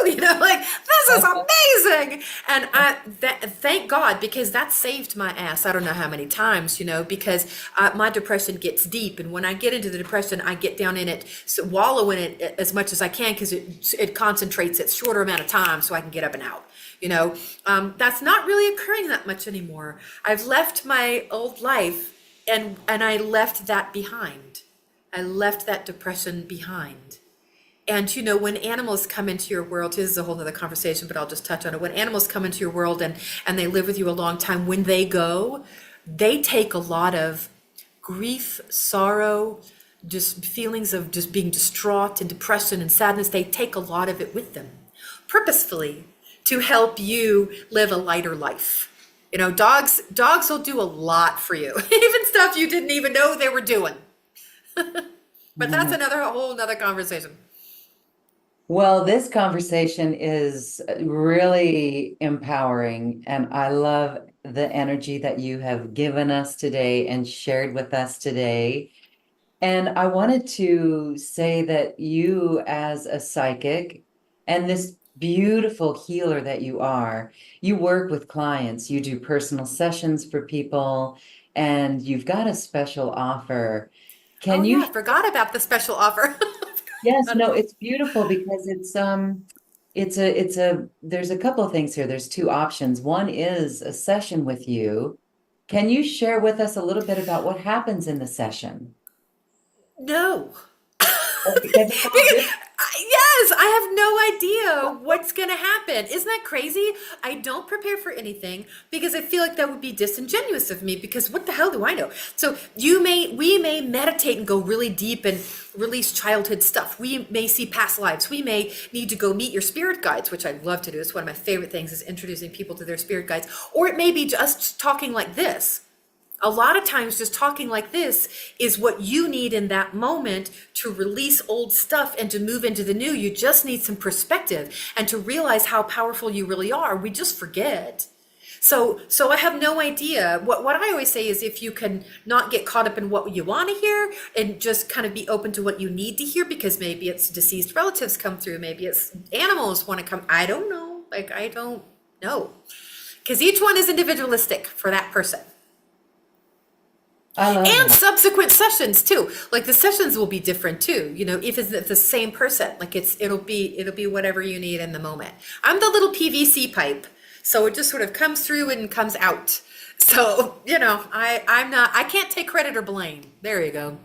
Like, this is amazing. And thank God, because that saved my ass. I don't know how many times, because my depression gets deep. And when I get into the depression, I get down in it, so wallow in it as much as I can, because it concentrates at shorter amount of time so I can get up and out. That's not really occurring that much anymore. I've left my old life, and I left that behind. I left that depression behind. And when animals come into your world, this is a whole other conversation, but I'll just touch on it. When animals come into your world and they live with you a long time, when they go, they take a lot of grief, sorrow, just feelings of just being distraught and depression and sadness. They take a lot of it with them purposefully to help you live a lighter life. Dogs will do a lot for you, even stuff you didn't even know they were doing. But that's another whole another conversation. Well, this conversation is really empowering, and I love the energy that you have given us today and shared with us today. And I wanted to say that you, as a psychic, and this beautiful healer that you are, you work with clients, you do personal sessions for people, and you've got a special offer. Oh Can yeah, you? I forgot about the special offer. Yes, no, it's beautiful because there's a couple of things here. There's two options. One is a session with you. Can you share with us a little bit about what happens in the session? No. Because it's all different. Yes, I have no idea what's going to happen. Isn't that crazy? I don't prepare for anything because I feel like that would be disingenuous of me because what the hell do I know? So we may meditate and go really deep and release childhood stuff. We may see past lives. We may need to go meet your spirit guides, which I love to do. It's one of my favorite things is introducing people to their spirit guides. Or it may be just talking like this. A lot of times just talking like this is what you need in that moment to release old stuff and to move into the new. You just need some perspective and to realize how powerful you really are. We just forget. So I have no idea. What I always say is if you can not get caught up in what you want to hear and just kind of be open to what you need to hear, because maybe it's deceased relatives come through, maybe it's animals want to come. I don't know. Like, I don't know. Because each one is individualistic for that person. I love And that. subsequent sessions too. Like the sessions will be different too. You know, if it's the same person, like it'll be whatever you need in the moment. I'm the little PVC pipe, so it just sort of comes through and comes out. So I can't take credit or blame. There you go.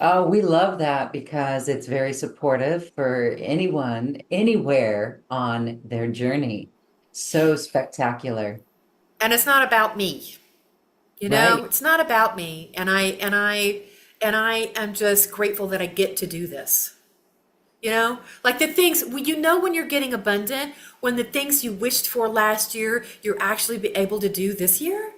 Oh, we love that because it's very supportive for anyone, anywhere on their journey. So spectacular, And it's not about me. right? It's not about me. And I am just grateful that I get to do this. Like the things when you're getting abundant, when the things you wished for last year, you're actually be able to do this year.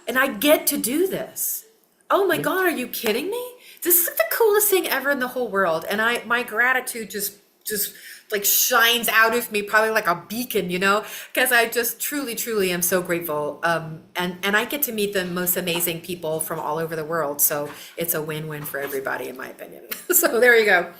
And I get to do this. Oh my Yeah. God, are you kidding me? This is like the coolest thing ever in the whole world. And my gratitude just like shines out of me, probably like a beacon, because I just truly, truly am so grateful. And I get to meet the most amazing people from all over the world. So it's a win-win for everybody, in my opinion. So there you go.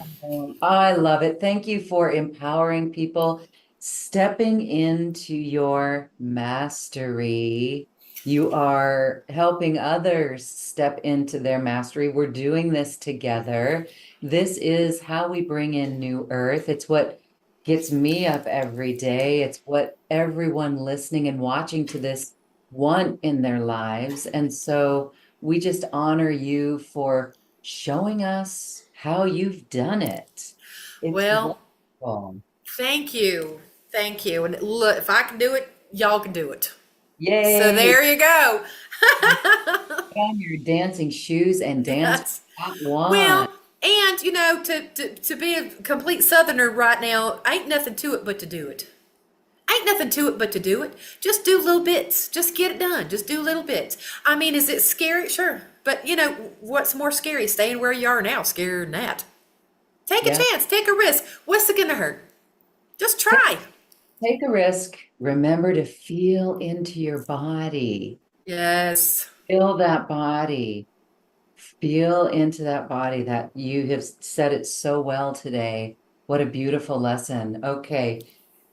I love it. Thank you for empowering people, stepping into your mastery. You are helping others step into their mastery. We're doing this together. This is how we bring in new earth. It's what gets me up every day. It's what everyone listening and watching to this want in their lives. And so we just honor you for showing us how you've done it. It's Well, wonderful. thank you. Thank you. And look, if I can do it, y'all can do it. So Yay. there you go. Put on your dancing shoes and dance Yes. that one. Well, and to be a complete southerner right now, ain't nothing to it but to do it. Ain't nothing to it but to do it. Just do little bits. Just get it done. Just do little bits. I mean, is it scary? Sure. But what's more scary? Staying where you are now, scarier than that. Take a Yeah. chance. Take a risk. What's it gonna hurt? Just try. Take a risk. Remember to feel into your body. Yes. Feel that body. Feel into that body that you have said it so well today. What a beautiful lesson. Okay.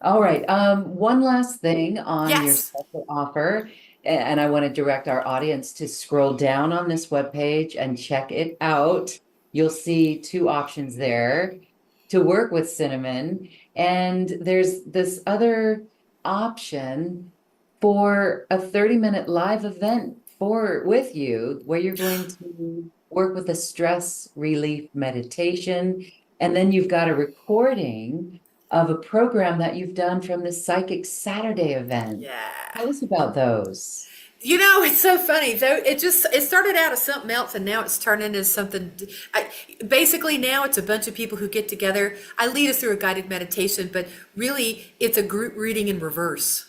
All right. One last thing on your Yes. special offer, and I want to direct our audience to scroll down on this webpage and check it out. You'll see two options there to work with Cinnamon, and there's this other option for a 30-minute live event for with you where you're going to work with a stress relief meditation, and then you've got a recording of a program that you've done from the Psychic Saturday event. Yeah. Tell us about those. It's so funny though. It started out as something else, and now it's turned into something. Basically, now it's a bunch of people who get together. I lead us through a guided meditation, but really, it's a group reading in reverse,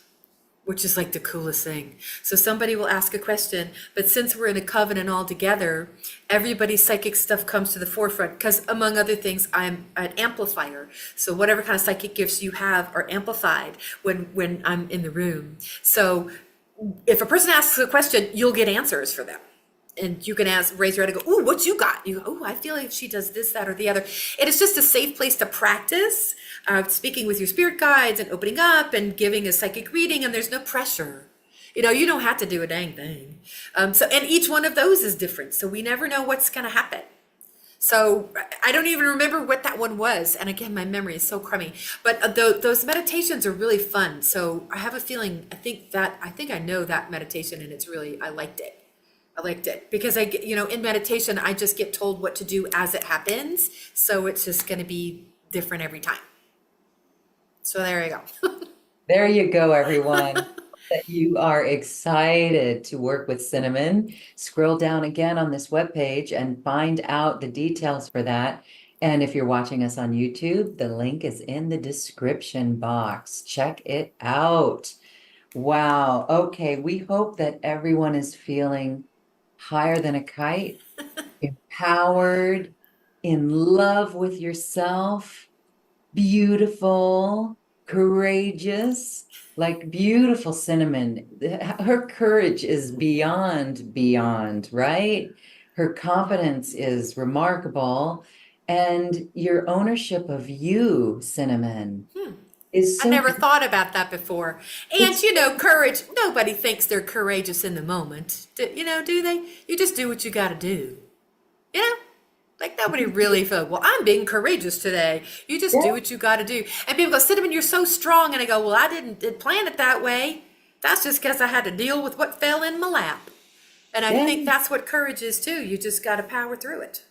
which is like the coolest thing. So somebody will ask a question, but since we're in a covenant all together, everybody's psychic stuff comes to the forefront because, among other things, I'm an amplifier. So whatever kind of psychic gifts you have are amplified when I'm in the room. So if a person asks a question, you'll get answers for them. And you can raise your hand and go, "Ooh, what you got?" You go, "Oh, I feel like she does this, that, or the other." It is just a safe place to practice. speaking with your spirit guides and opening up and giving a psychic reading, and there's no pressure. You don't have to do a dang thing. And each one of those is different. So we never know what's going to happen. So I don't even remember what that one was. And again, my memory is so crummy. But those meditations are really fun. So I have a feeling, I think I know that meditation, and I liked it. I liked it because in meditation, I just get told what to do as it happens. So it's just going to be different every time. So there you go. There you go, everyone. That you are excited to work with Cinnamon. Scroll down again on this webpage and find out the details for that. And if you're watching us on YouTube, the link is in the description box. Check it out. Wow. Okay. We hope that everyone is feeling higher than a kite, empowered, in love with yourself, beautiful, courageous, like beautiful Cinnamon. Her courage is beyond, right? Her confidence is remarkable. And your ownership of you, Cinnamon, is I so never good. thought about that before. And It's courage, nobody thinks they're courageous in the moment. Do they? You just do what you got to do. You know? Like nobody really felt, well, I'm being courageous today. You just do yeah, what you got to do. And people go, Cinnamon, you're so strong. And I go, well, I didn't plan it that way. That's just because I had to deal with what fell in my lap. And I yeah. think that's what courage is too. You just got to power through it.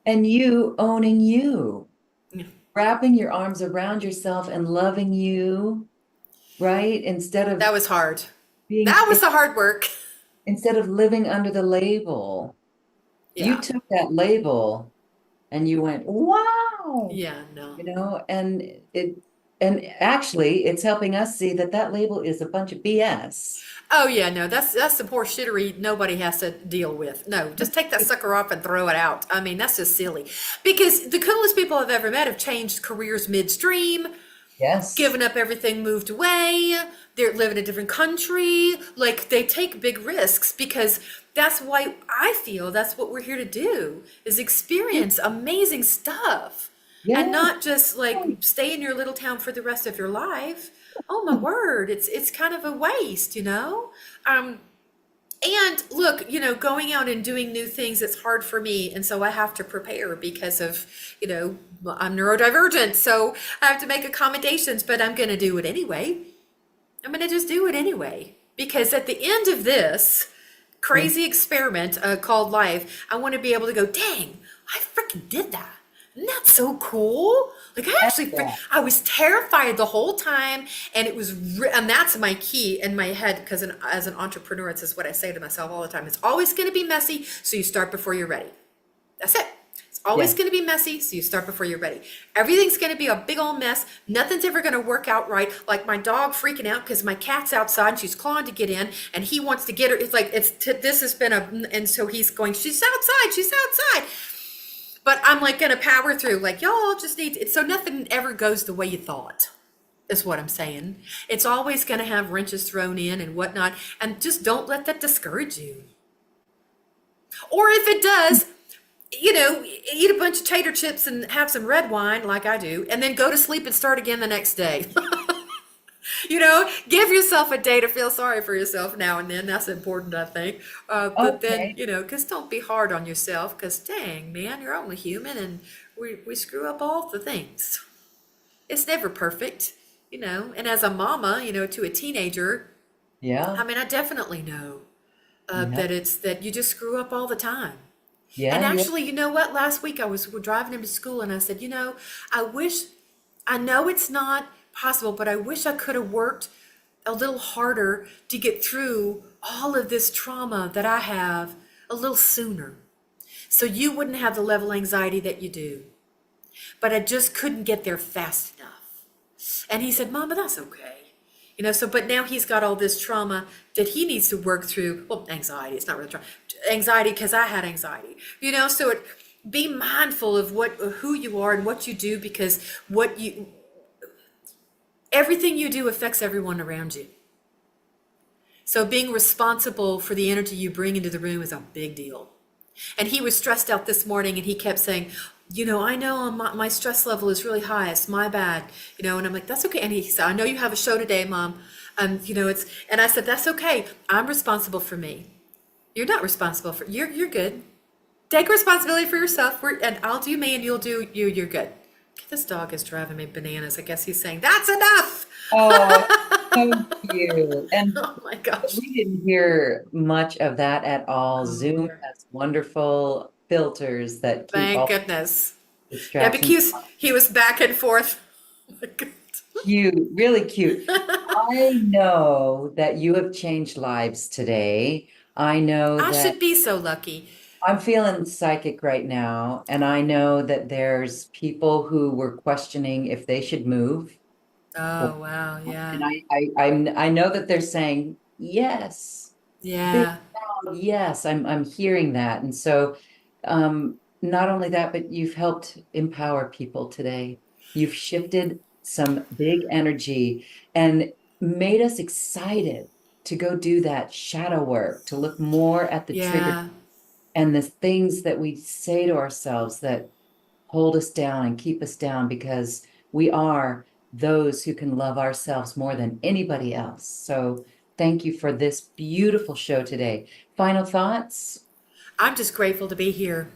And you owning you, Yeah. wrapping your arms around yourself and loving you, right? Instead of That was hard. being, That was the hard work. instead of living under the label. You Yeah. took that label and you went, wow, Yeah, no. and and actually it's helping us see that that label is a bunch of BS. Oh yeah, no, that's the poor shittery nobody has to deal with. No, just take that sucker off and throw it out. I mean, that's just silly. Because the coolest people I've ever met have changed careers midstream, Yes. given up everything, moved away, they're living in a different country. Like they take big risks because that's why I feel that's what we're here to do is experience amazing stuff and Yeah. not just like stay in your little town for the rest of your life. Oh my word, it's kind of a waste. And look, going out and doing new things, it's hard for me. And so I have to prepare because of, I'm neurodivergent. So I have to make accommodations, but I'm going to do it anyway. I'm going to just do it anyway. Because at the end of this crazy experiment called life, I want to be able to go, dang, I freaking did that. Isn't that so cool? Like Yeah. I was terrified the whole time, and and that's my key in my head because as an entrepreneur, it's just what I say to myself all the time. It's always going to be messy, so you start before you're ready. That's it. It's always Yeah. going to be messy, so you start before you're ready. Everything's going to be a big old mess. Nothing's ever going to work out right. Like my dog freaking out because my cat's outside and she's clawing to get in, and he wants to get her. It's like this has been and so he's going. She's outside. She's outside. But I'm like going to power through, like, y'all just need it. So nothing ever goes the way you thought, is what I'm saying. It's always going to have wrenches thrown in and whatnot. And just don't let that discourage you. Or if it does, eat a bunch of tater chips and have some red wine like I do, and then go to sleep and start again the next day. Give yourself a day to feel sorry for yourself now and then. That's important, I think. But then, Okay. because don't be hard on yourself because dang, man, you're only human and we screw up all the things. It's never perfect, And as a mama, to a teenager, Yeah. I mean, I definitely know Yeah. that you just screw up all the time. And Yeah. Yeah. actually, you know what? Last week I was driving him to school and I said, I know it's not possible, but I wish I could have worked a little harder to get through all of this trauma that I have a little sooner. So you wouldn't have the level of anxiety that you do. But I just couldn't get there fast enough. And he said, Mama, that's okay. But now he's got all this trauma that he needs to work through. Well, anxiety, it's not really trauma. Anxiety because I had anxiety. Be mindful of who you are and what you do because everything you do affects everyone around you. So being responsible for the energy you bring into the room is a big deal. And he was stressed out this morning and he kept saying, I know my stress level is really high. It's my bad, and I'm like, that's okay. And he said, I know you have a show today, Mom. And I said, that's okay. I'm responsible for me. You're not responsible for, you're good. Take responsibility for yourself. And I'll do me and you'll do you. You're good. This dog is driving me bananas. I guess he's saying, that's enough. Oh, so cute. And Oh my gosh. we didn't hear much of that at all. Oh Zoom dear. has wonderful filters that keep Thank all goodness. Yeah, distractions. because he was back and forth. Oh my God. Cute, really cute. I know that you have changed lives today. I know I that should be so lucky. I'm feeling psychic right now, and I know that there's people who were questioning if they should move. Or, Oh wow, yeah. and I know that they're saying yes. Big Yeah. loud yes, I'm hearing that. And so not only that, but you've helped empower people today. You've shifted some big energy and made us excited to go do that shadow work, to look more at the trigger Yeah. and the things that we say to ourselves that hold us down and keep us down, because we are those who can love ourselves more than anybody else. So thank you for this beautiful show today. Final thoughts? I'm just grateful to be here.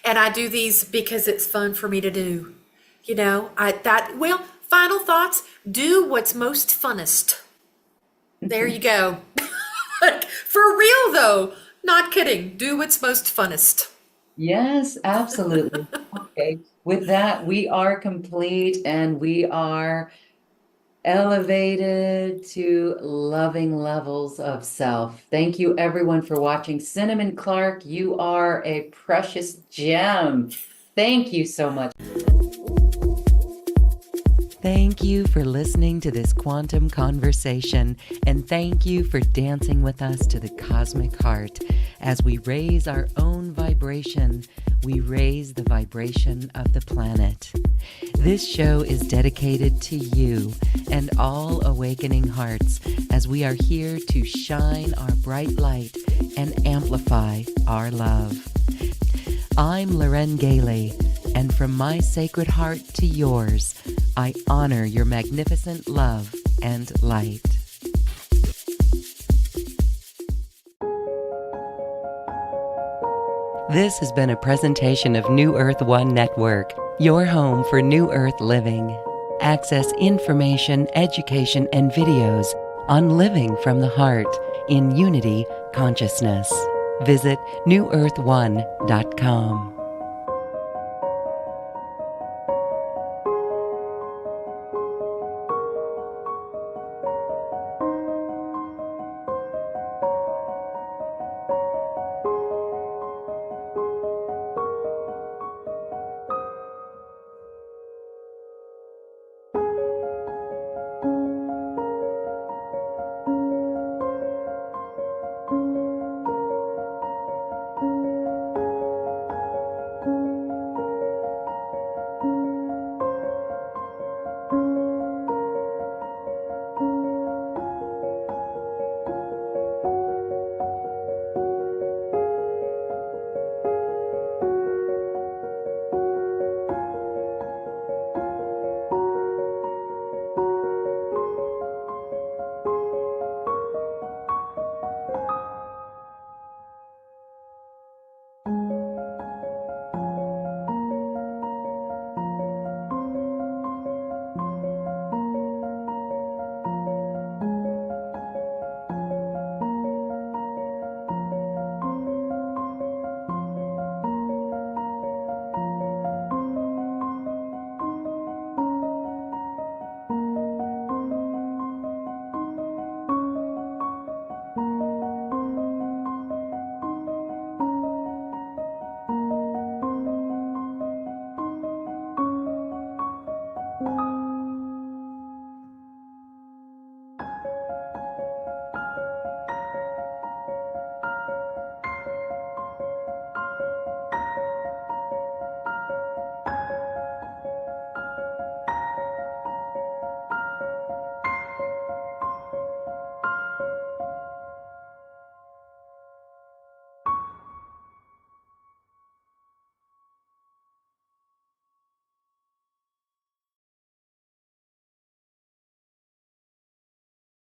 And I do these because it's fun for me to do. Final thoughts, do what's most funnest. There you go. For real though, not kidding. Do what's most funnest. Yes, absolutely. Okay. With that, we are complete and we are elevated to loving levels of self. Thank you, everyone, for watching. Cinnamon Clark, you are a precious gem. Thank you so much. Thank you for listening to this quantum conversation, and thank you for dancing with us to the cosmic heart. As we raise our own vibration, we raise the vibration of the planet. This show is dedicated to you and all awakening hearts, as we are here to shine our bright light and amplify our love. I'm Loren Gailey, and from my sacred heart to yours, I honor your magnificent love and light. This has been a presentation of New Earth One Network, your home for New Earth living. Access information, education, and videos on living from the heart in unity consciousness. Visit newearth1.com.